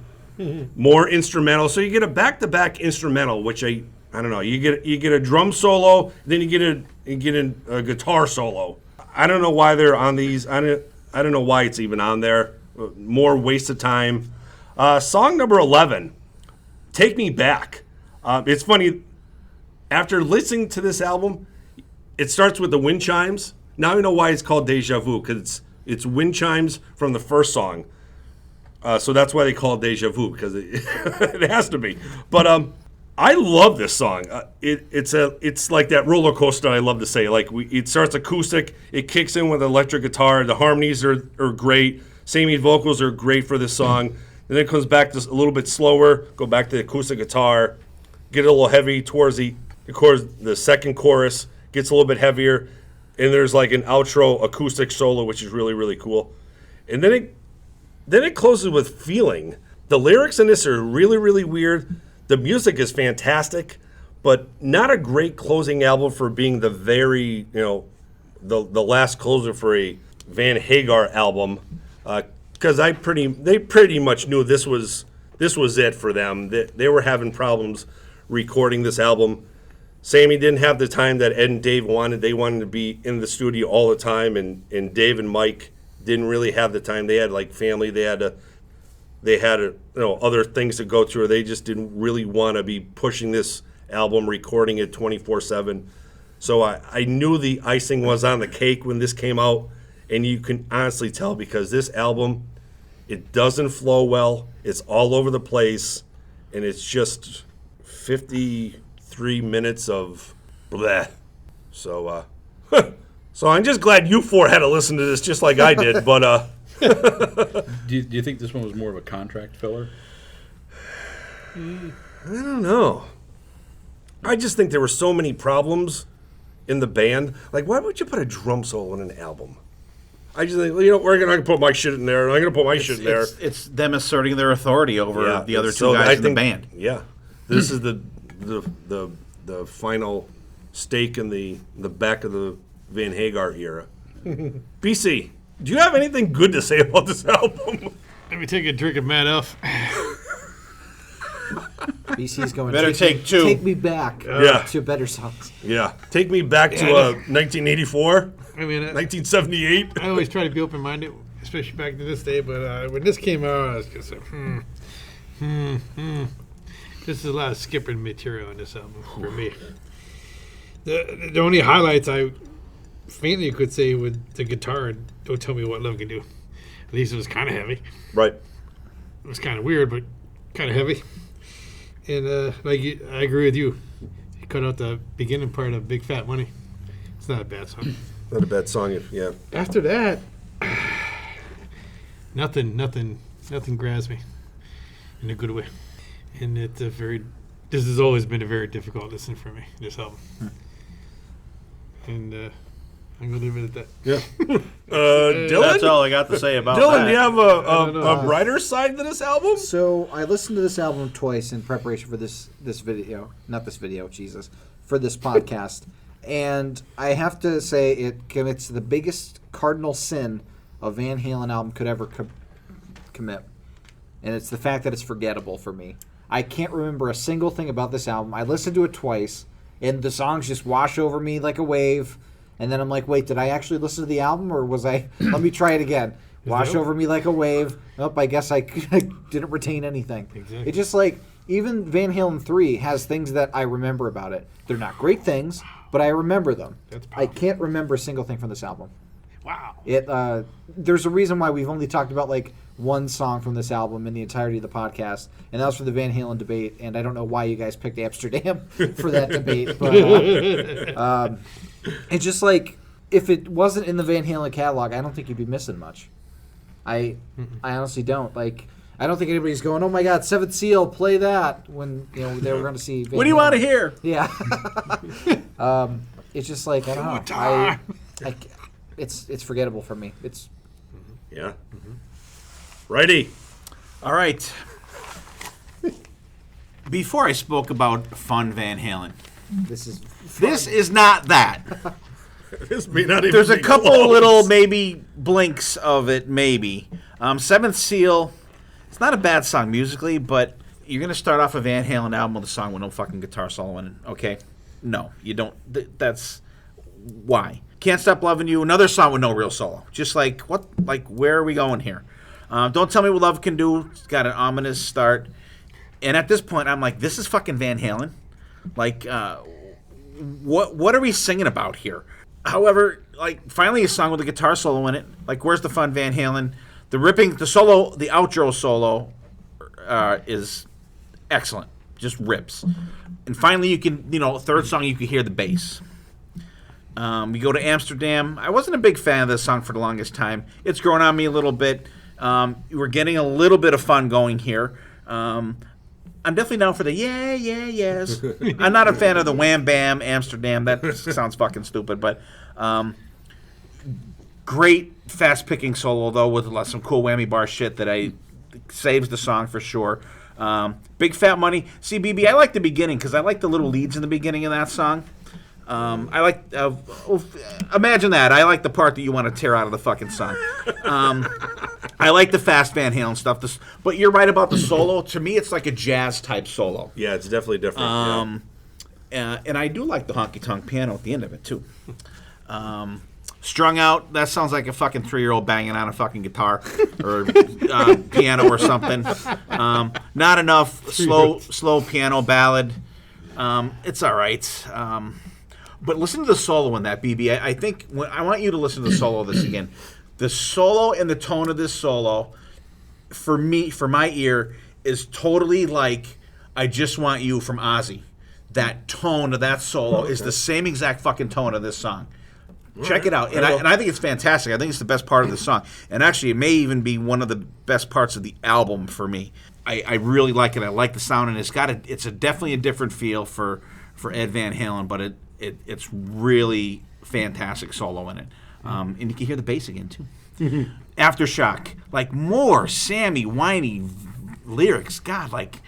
More instrumental. So you get a back-to-back instrumental, which I don't know. You get a drum solo, then you get a guitar solo. I don't know why they're on these. I don't know why it's even on there. More waste of time. Song number 11, Take Me Back. It's funny. After listening to this album, it starts with the wind chimes. Now I know why it's called Deja Vu, because it's wind chimes from the first song. So that's why they call it Deja Vu, because it has to be. But I love this song. It's like that roller coaster I love to say. Like it starts acoustic, it kicks in with electric guitar. The harmonies are great. Sammy's vocals are great for this song. And then it comes back just a little bit slower. Go back to the acoustic guitar. Get a little heavy towards the second chorus. Gets a little bit heavier. And there's like an outro acoustic solo, which is really, really cool. And then it closes with Feeling. The lyrics in this are really, really weird. The music is fantastic, but not a great closing album for being the very, the last closer for a Van Hagar album. Because they pretty much knew this was it for them. They were having problems recording this album. Sammy didn't have the time that Ed and Dave wanted. They wanted to be in the studio all the time, and Dave and Mike didn't really have the time. They had like family. They had other things to go through. Or they just didn't really want to be pushing this album, recording it 24/7. So I knew the icing was on the cake when this came out, and you can honestly tell because this album, it doesn't flow well. It's all over the place, and it's just 53 minutes of bleh. So, so I'm just glad you four had to listen to this just like I did. But Do you think this one was more of a contract filler? I don't know. I just think there were so many problems in the band. Like, why would you put a drum solo in an album? I just think, we're going to put my shit in there, and I'm going to put my shit in there. It's them asserting their authority over the other two guys in the band. Yeah. This is the final stake in the back of the Van Hagar era. BC, do you have anything good to say about this album? Let me take a drink of Mad Elf. BC's going. Better take two. Take me back. To better songs. Yeah. Take me back to 1984, I mean, 1978. I always try to be open-minded, especially back to this day. But when this came out, I was just like, This is a lot of skipping material in this album for me. The only highlights I faintly could say with the guitar, "Don't Tell Me What Love Can Do." At least it was kind of heavy. Right. It was kind of weird, but kind of heavy. And I agree with you. You cut out the beginning part of Big Fat Money. It's not a bad song. Not a bad song, yeah. After that, nothing grabs me in a good way. And it's this has always been a very difficult listen for me, this album. And I'm going to leave it at that. Yeah. Dylan? That's all I got to say about Dylan, that. do you have a writer's side to this album? So I listened to this album twice in preparation for this video. Not this video, Jesus. For this podcast. And I have to say it commits the biggest cardinal sin a Van Halen album could ever commit. And it's the fact that it's forgettable for me. I can't remember a single thing about this album. I listened to it twice, and the songs just wash over me like a wave. And then I'm like, wait, did I actually listen to the album, or was I... Let me try it again. Wash over me like a wave. Nope, I guess I didn't retain anything. Exactly. It's just like, even Van Halen 3 has things that I remember about it. They're not great things, but I remember them. I can't remember a single thing from this album. Wow. There's a reason why we've only talked about like one song from this album in the entirety of the podcast, and that was for the Van Halen debate. And I don't know why you guys picked Amsterdam for that debate, but it's just like, if it wasn't in the Van Halen catalog, I don't think you'd be missing much. I honestly don't. Like, I don't think anybody's going, oh my God, Seventh Seal, play that, when they were going to see Van What do you Halen. want to hear? Yeah. It's just like, I don't know. It's forgettable for me. It's Yeah. Righty. All right. Before I spoke about fun Van Halen, this is not that. This may not even There's a be couple close. little maybe blinks of it, maybe. Seventh Seal, it's not a bad song musically, but you're going to start off a Van Halen album with a song with no fucking guitar solo in it, okay? No, you don't. That's why. Can't Stop Loving You, another song with no real solo. Just like, what? Like, where are we going here? Don't Tell Me What Love Can Do, it's got an ominous start. And at this point, I'm like, this is fucking Van Halen. Like, what are we singing about here? However, like, finally a song with a guitar solo in it. Like, where's the fun Van Halen? The outro solo is excellent. Just rips. And finally you can, third song you can hear the bass. We go to Amsterdam. I wasn't a big fan of this song for the longest time. It's grown on me a little bit. We're getting a little bit of fun going here. I'm definitely down for the yes. I'm not a fan of the wham bam Amsterdam. That sounds fucking stupid, but great fast picking solo though with some cool whammy bar shit that saves the song for sure. Big Fat Money. See, BB, I like the beginning because I like the little leads in the beginning of that song. I like imagine that. I like the part that you want to tear out of the fucking song. I like the fast Van Halen stuff. But you're right about the solo. To me, it's like a jazz type solo. Yeah, it's definitely different. And I do like the honky tonk piano at the end of it too. Strung Out, that sounds like a fucking 3-year-old banging on a fucking guitar or piano or something. Not Enough, slow piano ballad. It's all right. But listen to the solo in that, BB. I think I want you to listen to the solo of this again. The solo and the tone of this solo, for me, for my ear, is totally like I Just Want You from Ozzy. That tone of that solo is the same exact fucking tone of this song. Check it out. And I think it's fantastic. I think it's the best part of the song. And actually, it may even be one of the best parts of the album for me. I really like it. I like the sound, and it's definitely a different feel for Ed Van Halen, but it's really fantastic solo in it. And you can hear the bass again, too. Aftershock. Like, more Sammy, whiny lyrics. God, like,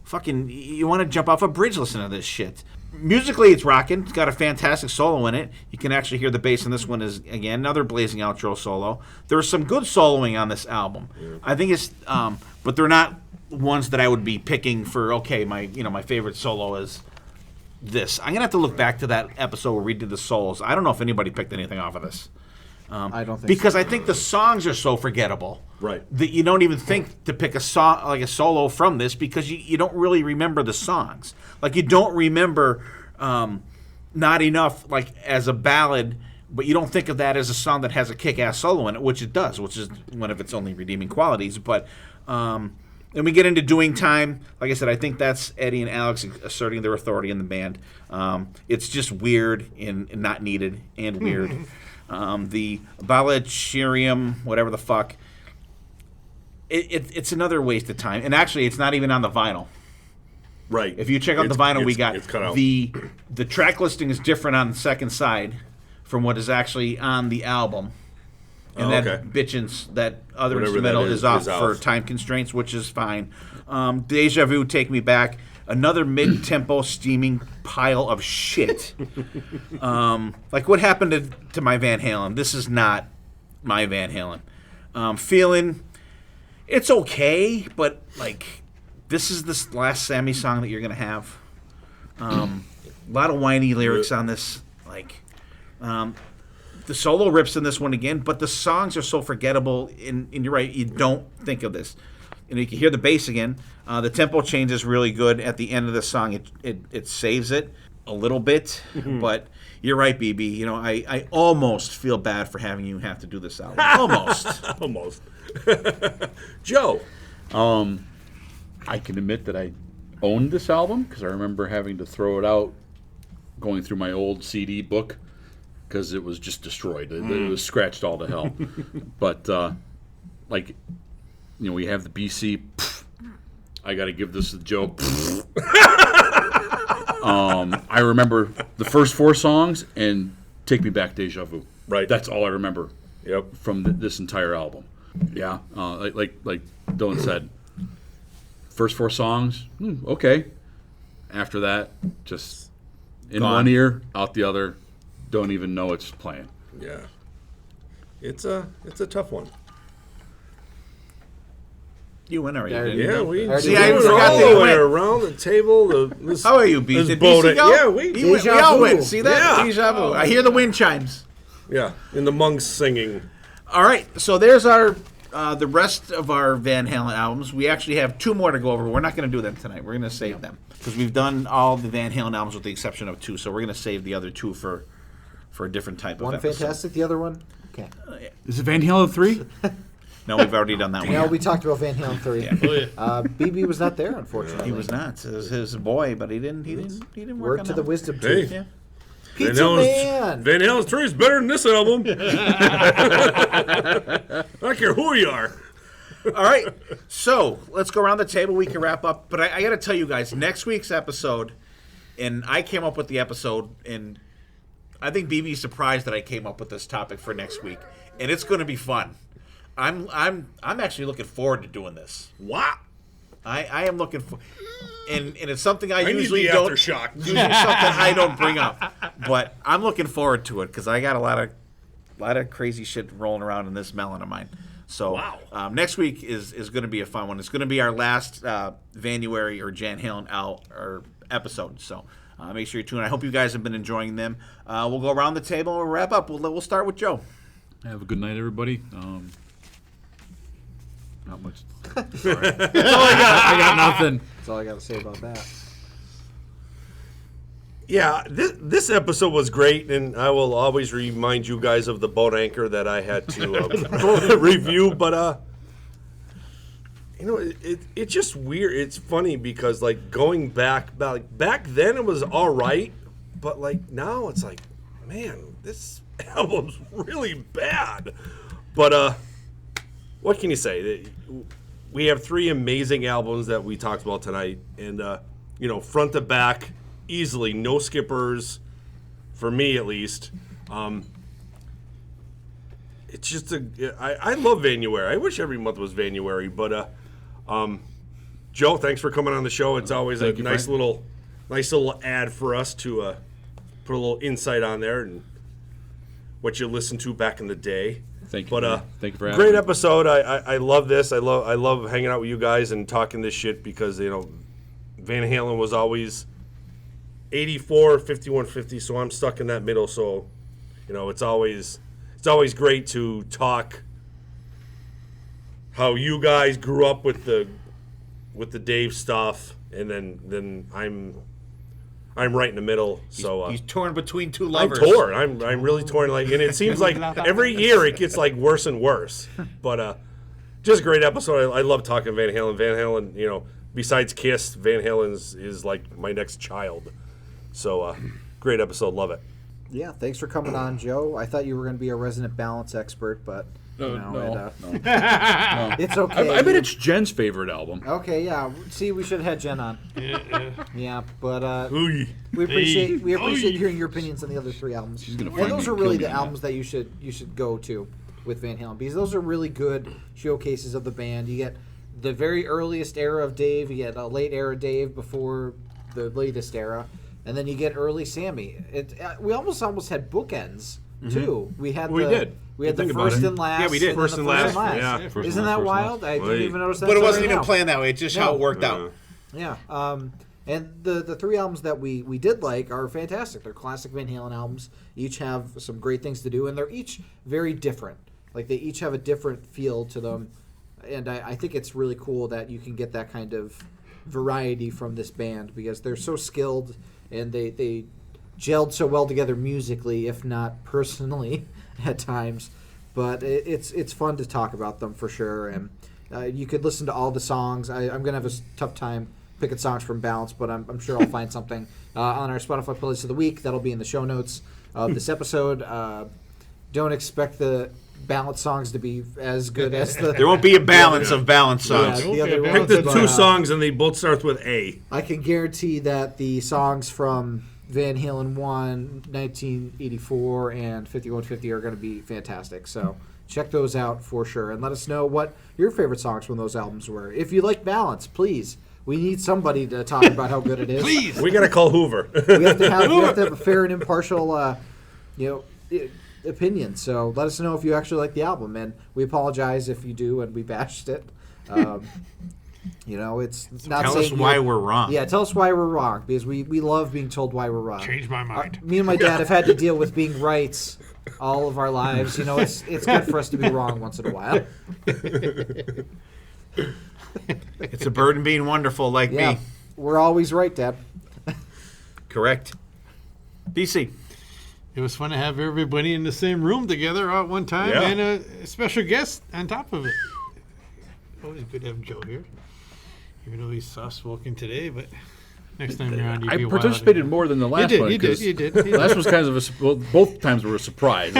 fucking, you want to jump off a bridge listening to this shit. Musically, it's rocking. It's got a fantastic solo in it. You can actually hear the bass in this one is, again, another blazing outro solo. There's some good soloing on this album. Yeah. I think it's, but they're not ones that I would be picking for, okay, my favorite solo is this. I'm going to have to look back to that episode where we did the solos. I don't know if anybody picked anything off of this. I don't think because so. I think the songs are so forgettable. Right. That you don't even think to pick a song like a solo from this because you don't really remember the songs. Like you don't remember Not Enough like as a ballad, but you don't think of that as a song that has a kick-ass solo in it, which it does, which is one of its only redeeming qualities. But then we get into Doing Time. Like I said, I think that's Eddie and Alex asserting their authority in the band. It's just weird and not needed and weird. The Balachirium, whatever the fuck, it's another waste of time. And actually, it's not even on the vinyl. Right. If you check out the vinyl we got, it's cut out. The track listing is different on the second side from what is actually on the album. And that bitchin' that other Whatever instrumental that is off for time constraints, which is fine. Deja Vu, Take Me Back, another mid-tempo steaming pile of shit. Like what happened to my Van Halen? This is not my Van Halen. Feeling, it's okay, but like this is the last Sammy song that you're gonna have. A lot of whiny lyrics on this. Like the solo rips in this one again, but the songs are so forgettable. And you're right, you don't think of this. And you can hear the bass again. The tempo change is really good at the end of the song. It saves it a little bit, but you're right, BB. You know, I almost feel bad for having you have to do this album. Almost. Almost. Joe. I can admit that I owned this album because I remember having to throw it out going through my old CD book because it was just destroyed. It was scratched all to hell. But, like, you know, we have the BC. I got to give this a Joe. I remember the first 4 songs and Take Me Back, Deja Vu. Right. That's all I remember. Yep. From this entire album. Yeah. Like Dylan said, first 4 songs, okay. After that, just in one ear, out the other. Don't even know it's playing. Yeah. It's a tough one. You win already. Didn't Yeah, you? we See, I forgot all they the way win. around the table. How are you, B? this Did boat- BC go? Yeah, we all win. See that? Yeah. Deja vu. I hear the wind chimes. Yeah, and the monks singing. All right, so there's our the rest of our Van Halen albums. We actually have 2 more to go over. We're not going to do them tonight. We're going to save them because we've done all the Van Halen albums with the exception of 2. So we're going to save the other 2 for a different type of One episode. fantastic, the other one. Okay. Is it Van Halen 3? No, we've already done that one. No, we talked about Van Halen 3. BB was not there, unfortunately. He was not. It was his boy, but he didn't work Word on to that the one. wisdom Hey. tooth. Yeah. Pizza Man. Van Halen's 3 is better than this album. I don't care who you are. All right, so let's go around the table. We can wrap up. But I got to tell you guys, next week's episode, and I came up with the episode, and I think BB's surprised that I came up with this topic for next week, and it's going to be fun. I'm actually looking forward to doing this. Wow. I am looking for, and it's something I need usually the don't. aftershock. Usually something I don't bring up, but I'm looking forward to it because I got a lot of crazy shit rolling around in this melon of mine. So next week is going to be a fun one. It's going to be our last Vanuary or Jan Halen episode. So Make sure you tune in. I hope you guys have been enjoying them. We'll go around the table and we'll wrap up. We'll start with Joe. Have a good night, everybody. Not much. Sorry. I got nothing. That's all I got to say about that. Yeah, this episode was great, and I will always remind you guys of the boat anchor that I had to review. But it's just weird. It's funny because like going back then it was all right, but like now it's like, man, this album's really bad. But what can you say? We have 3 amazing albums that we talked about tonight, and front to back. Easily, no skippers, for me at least. It's just I love Vanuary. I wish every month was Vanuary, but Joe, thanks for coming on the show. It's always a nice little ad for us to put a little insight on there and what you listened to back in the day. Thank you. But thank you for having great me. episode. I love this. I love hanging out with you guys and talking this shit because Van Halen was always 84, 51, 50, so I'm stuck in that middle. So, it's always great to talk how you guys grew up with the Dave stuff, and then I'm right in the middle. So He's torn between 2 I'm lovers. torn. I'm really torn. And it seems like every year it gets like worse and worse. But just a great episode. I love talking Van Halen. Van Halen, besides Kiss, Van Halen is like my next child. So, great episode. Love it. Yeah, thanks for coming on, Joe. I thought you were going to be a resident balance expert, but No. it's okay. I bet it's Jen's favorite album. Okay, yeah. See, we should have had Jen on. Yeah, but Ooh. we appreciate hearing your opinions on the other 3 albums. gonna And find those me are and really kill the me on albums that you should go to with Van Halen, because those are really good showcases of the band. You get the very earliest era of Dave, you get a late era Dave before the latest era, and then you get early Sammy. We almost had bookends too. We had We did. We had the Think about first it. and last. Yeah, we did. and then First the and first last, yeah. First Isn't and that last, first wild? I Wait. didn't even notice that. But it until wasn't right even now. planned that way. It's just how it worked out. Yeah. And the 3 albums that we did like are fantastic. They're classic Van Halen albums. Each have some great things to do, and they're each very different. Like, they each have a different feel to them. And I think it's really cool that you can get that kind of variety from this band, because they're so skilled and they gelled so well together musically, if not personally at times. But it's fun to talk about them for sure. And you could listen to all the songs. I'm going to have a tough time picking songs from Balance, but I'm sure I'll find something on our Spotify playlist of the week. That'll be in the show notes of this episode. Don't expect the Balance songs to be as good as the... There won't be a balance of balance songs. Yeah, the other Pick ones, the but, 2 songs, and they both start with A. I can guarantee that the songs from Van Halen 1, 1984, and 5150 are going to be fantastic. So check those out for sure. And let us know what your favorite songs from those albums were. If you like Balance, please. We need somebody to talk about how good it is. Please. We got to call Hoover. We have to have a fair and impartial opinion. So let us know if you actually like the album. And we apologize if you do and we bashed it. It's not Tell saying us why we're wrong. Yeah, tell us why we're wrong, because we love being told why we're wrong. Change my mind. Me and my dad have had to deal with being right all of our lives. It's good for us to be wrong once in a while. It's a burden being wonderful like Yeah, me. we're always right, Dad. Correct. DC. It was fun to have everybody in the same room together all at one time, Yeah. and a special guest on top of it. Always good to have Joe here, even though he's soft-spoken today. But next time you're on, you I be participated more than the last one. You 'cause did. The last was kind of both times were a surprise.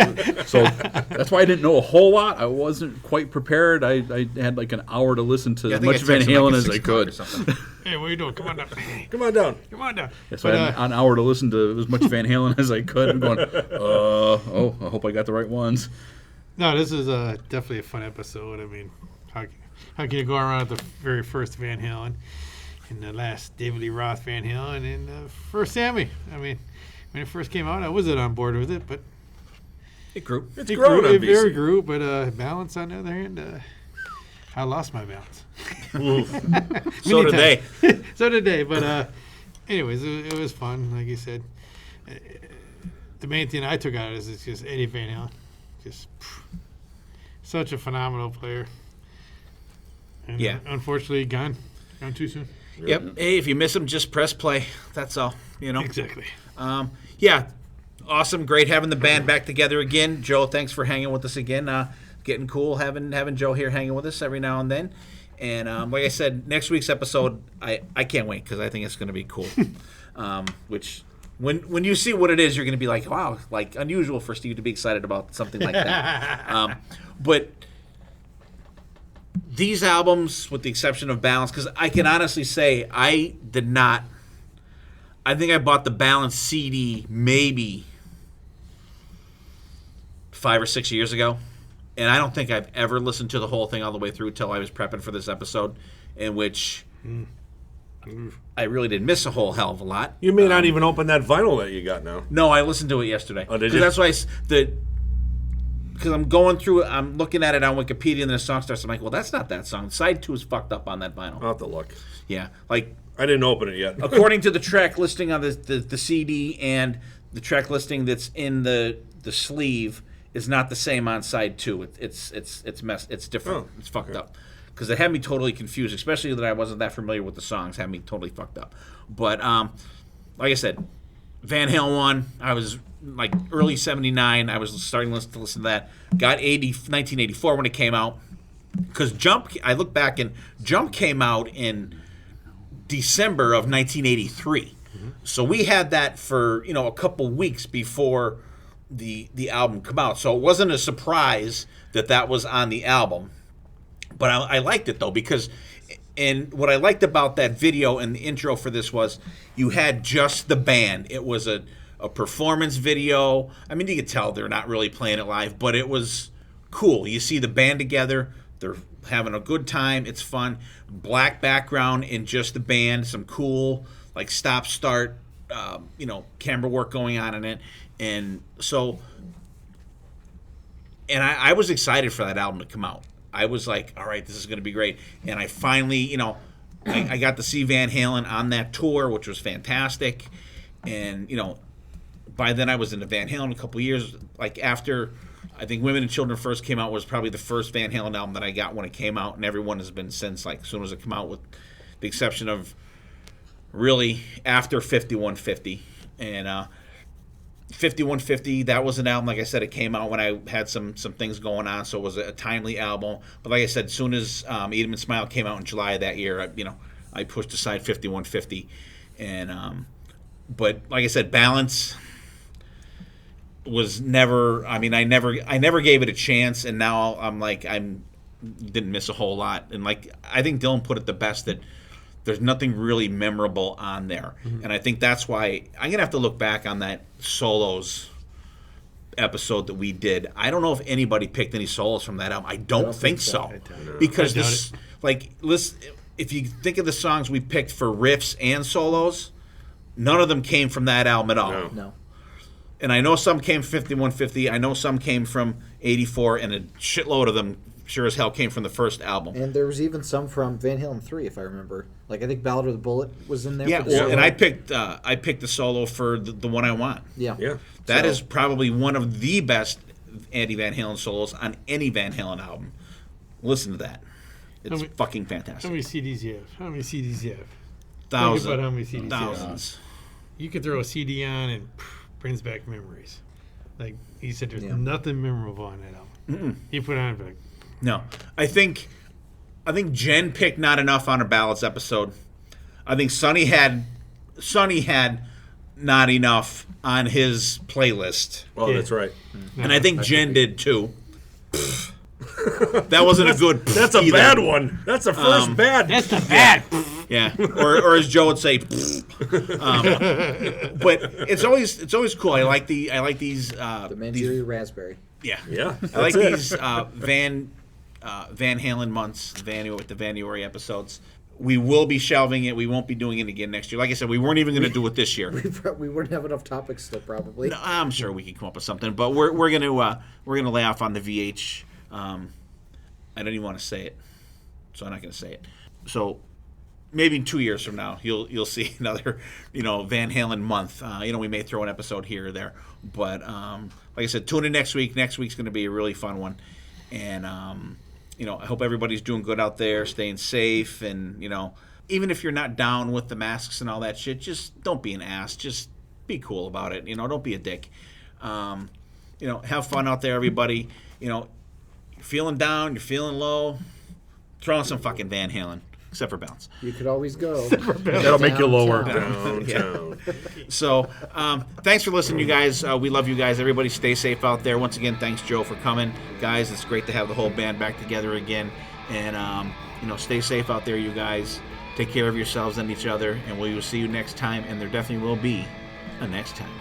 So that's why I didn't know a whole lot. I wasn't quite prepared. I had like an hour to listen to Yeah, I as think much I Van texted Halen like at as 6 I o'clock or could. something. Hey, what are you doing? Come on down. Come on down. Come on down. Yeah, so I had an hour to listen to as much Van Halen as I could. I'm going, I hope I got the right ones. No, this is definitely a fun episode. I mean, how can you go around with the very first Van Halen, and the last David Lee Roth Van Halen, and the first Sammy? I mean, when it first came out, I wasn't on board with it, but It grew. It's it growing grew. on It very BC. grew, but Balance, on the other hand, I lost my balance. So did Many they. So did they, but anyways, it was fun. Like you said, the main thing I took out of it is just Eddie Van Halen. Just such a phenomenal player. And Yeah. Unfortunately, gone too soon. Yep. Hey, if you miss him, just press play. That's all. You know. Exactly. Yeah. Awesome. Great having the band back together again. Joe, thanks for hanging with us again. Getting cool having Joe here hanging with us every now and then. And like I said, next week's episode, I can't wait because I think it's going to be cool. Which when you see what it is, you're going to be like, wow, like unusual for Steve to be excited about something like that. But these albums, with the exception of Balance, because I can honestly say I did not. I think I bought the Balance CD maybe 5 or 6 years ago. And I don't think I've ever listened to the whole thing all the way through until I was prepping for this episode, in which I really did miss a whole hell of a lot. You may not even open that vinyl that you got now. No, I listened to it yesterday. Oh, did you? That's why because I'm going through it, I'm looking at it on Wikipedia, and the song starts. I'm like, well, that's not that song. Side 2 is fucked up on that vinyl. I'll have to look. Yeah, like I didn't open it yet. according to the track listing on the CD and the track listing that's in the sleeve is not the same on side 2. It's different. Oh, it's fucked up because it had me totally confused, especially that I wasn't that familiar with the songs. Had me totally fucked up. But like I said, Van Halen 1, I was like early '79. I was starting to listen to that. Got 1984 when it came out. Because Jump, I look back and Jump came out in December of 1983. So we had that for a couple weeks before the album come out. So it wasn't a surprise that was on the album. But I liked it, though, because and what I liked about that video and the intro for this was you had just the band. It was a performance video. I mean, you could tell they're not really playing it live, but it was cool. You see the band together. They're having a good time. It's fun. Black background and just the band. Some cool, like, stop-start, camera work going on in it. And so, and I was excited for that album to come out. I was like, all right, this is going to be great. And I finally, I got to see Van Halen on that tour, which was fantastic. And, by then I was into Van Halen a couple years. Like after, I think Women and Children First came out was probably the first Van Halen album that I got when it came out. And everyone has been since, like, as soon as it came out, with the exception of really after 5150. And 5150, that was an album, like I said, it came out when I had some things going on, so it was a timely album. But like I said, as soon as Eat 'Em and Smile came out in July of that year, I pushed aside 5150. And but like I said, Balance was never, I never gave it a chance, and now I'm like, didn't miss a whole lot. And like, I think Dylan put it the best, that there's nothing really memorable on there. And I think that's why I'm going to have to look back on that solos episode that we did. I don't know if anybody picked any solos from that album. I don't think so. Because this, like, listen, if you think of the songs we picked for riffs and solos, none of them came from that album at all. No. And I know some came from 5150. I know some came from 84, and a shitload of them sure as hell came from the first album. And there was even some from Van Halen 3, if I remember. Like, I think Ballad of the Bullet was in there. Yeah, for the solo. and I picked the solo for the one I want. Yeah. That is probably one of the best Eddie Van Halen solos on any Van Halen album. Listen to that. It's fucking fantastic. How many CDs you have? Thousands. Think about how many CDs you have. Thousands. You could throw a CD on and brings back memories. Like he said, there's Yeah. nothing memorable on that album. You put it on and be like, No. I think Jen picked not enough on her ballads episode. I think Sonny had not enough on his playlist. Oh, Yeah. that's right. And I think Jen did too. That wasn't a good. That's a either. bad one. That's the first bad. that's the bad. Yeah, or as Joe would say, but it's always cool. I like these. The Mangieri Raspberry. Yeah, Yeah, I like that's these Van Halen months, with the Vanuary episodes. We will be shelving it. We won't be doing it again next year. Like I said, we weren't even going to do it this year. We wouldn't have enough topics still, probably. No, I'm sure we could come up with something, but we're gonna lay off on the VH. I don't even want to say it, so I'm not going to say it. So maybe 2 years from now, you'll see another, Van Halen month. We may throw an episode here or there, but like I said, tune in next week. Next week's going to be a really fun one, and I hope everybody's doing good out there, staying safe, and even if you're not down with the masks and all that shit, just don't be an ass. Just be cool about it. Don't be a dick. Have fun out there, everybody. You're feeling down, you're feeling low. Throw on some fucking Van Halen, except for Bounce. You could always go. That'll make you lower. Downtown. Downtown. So, thanks for listening, you guys. We love you guys. Everybody stay safe out there. Once again, thanks, Joe, for coming. Guys, it's great to have the whole band back together again. And, stay safe out there, you guys. Take care of yourselves and each other. And we will see you next time. And there definitely will be a next time.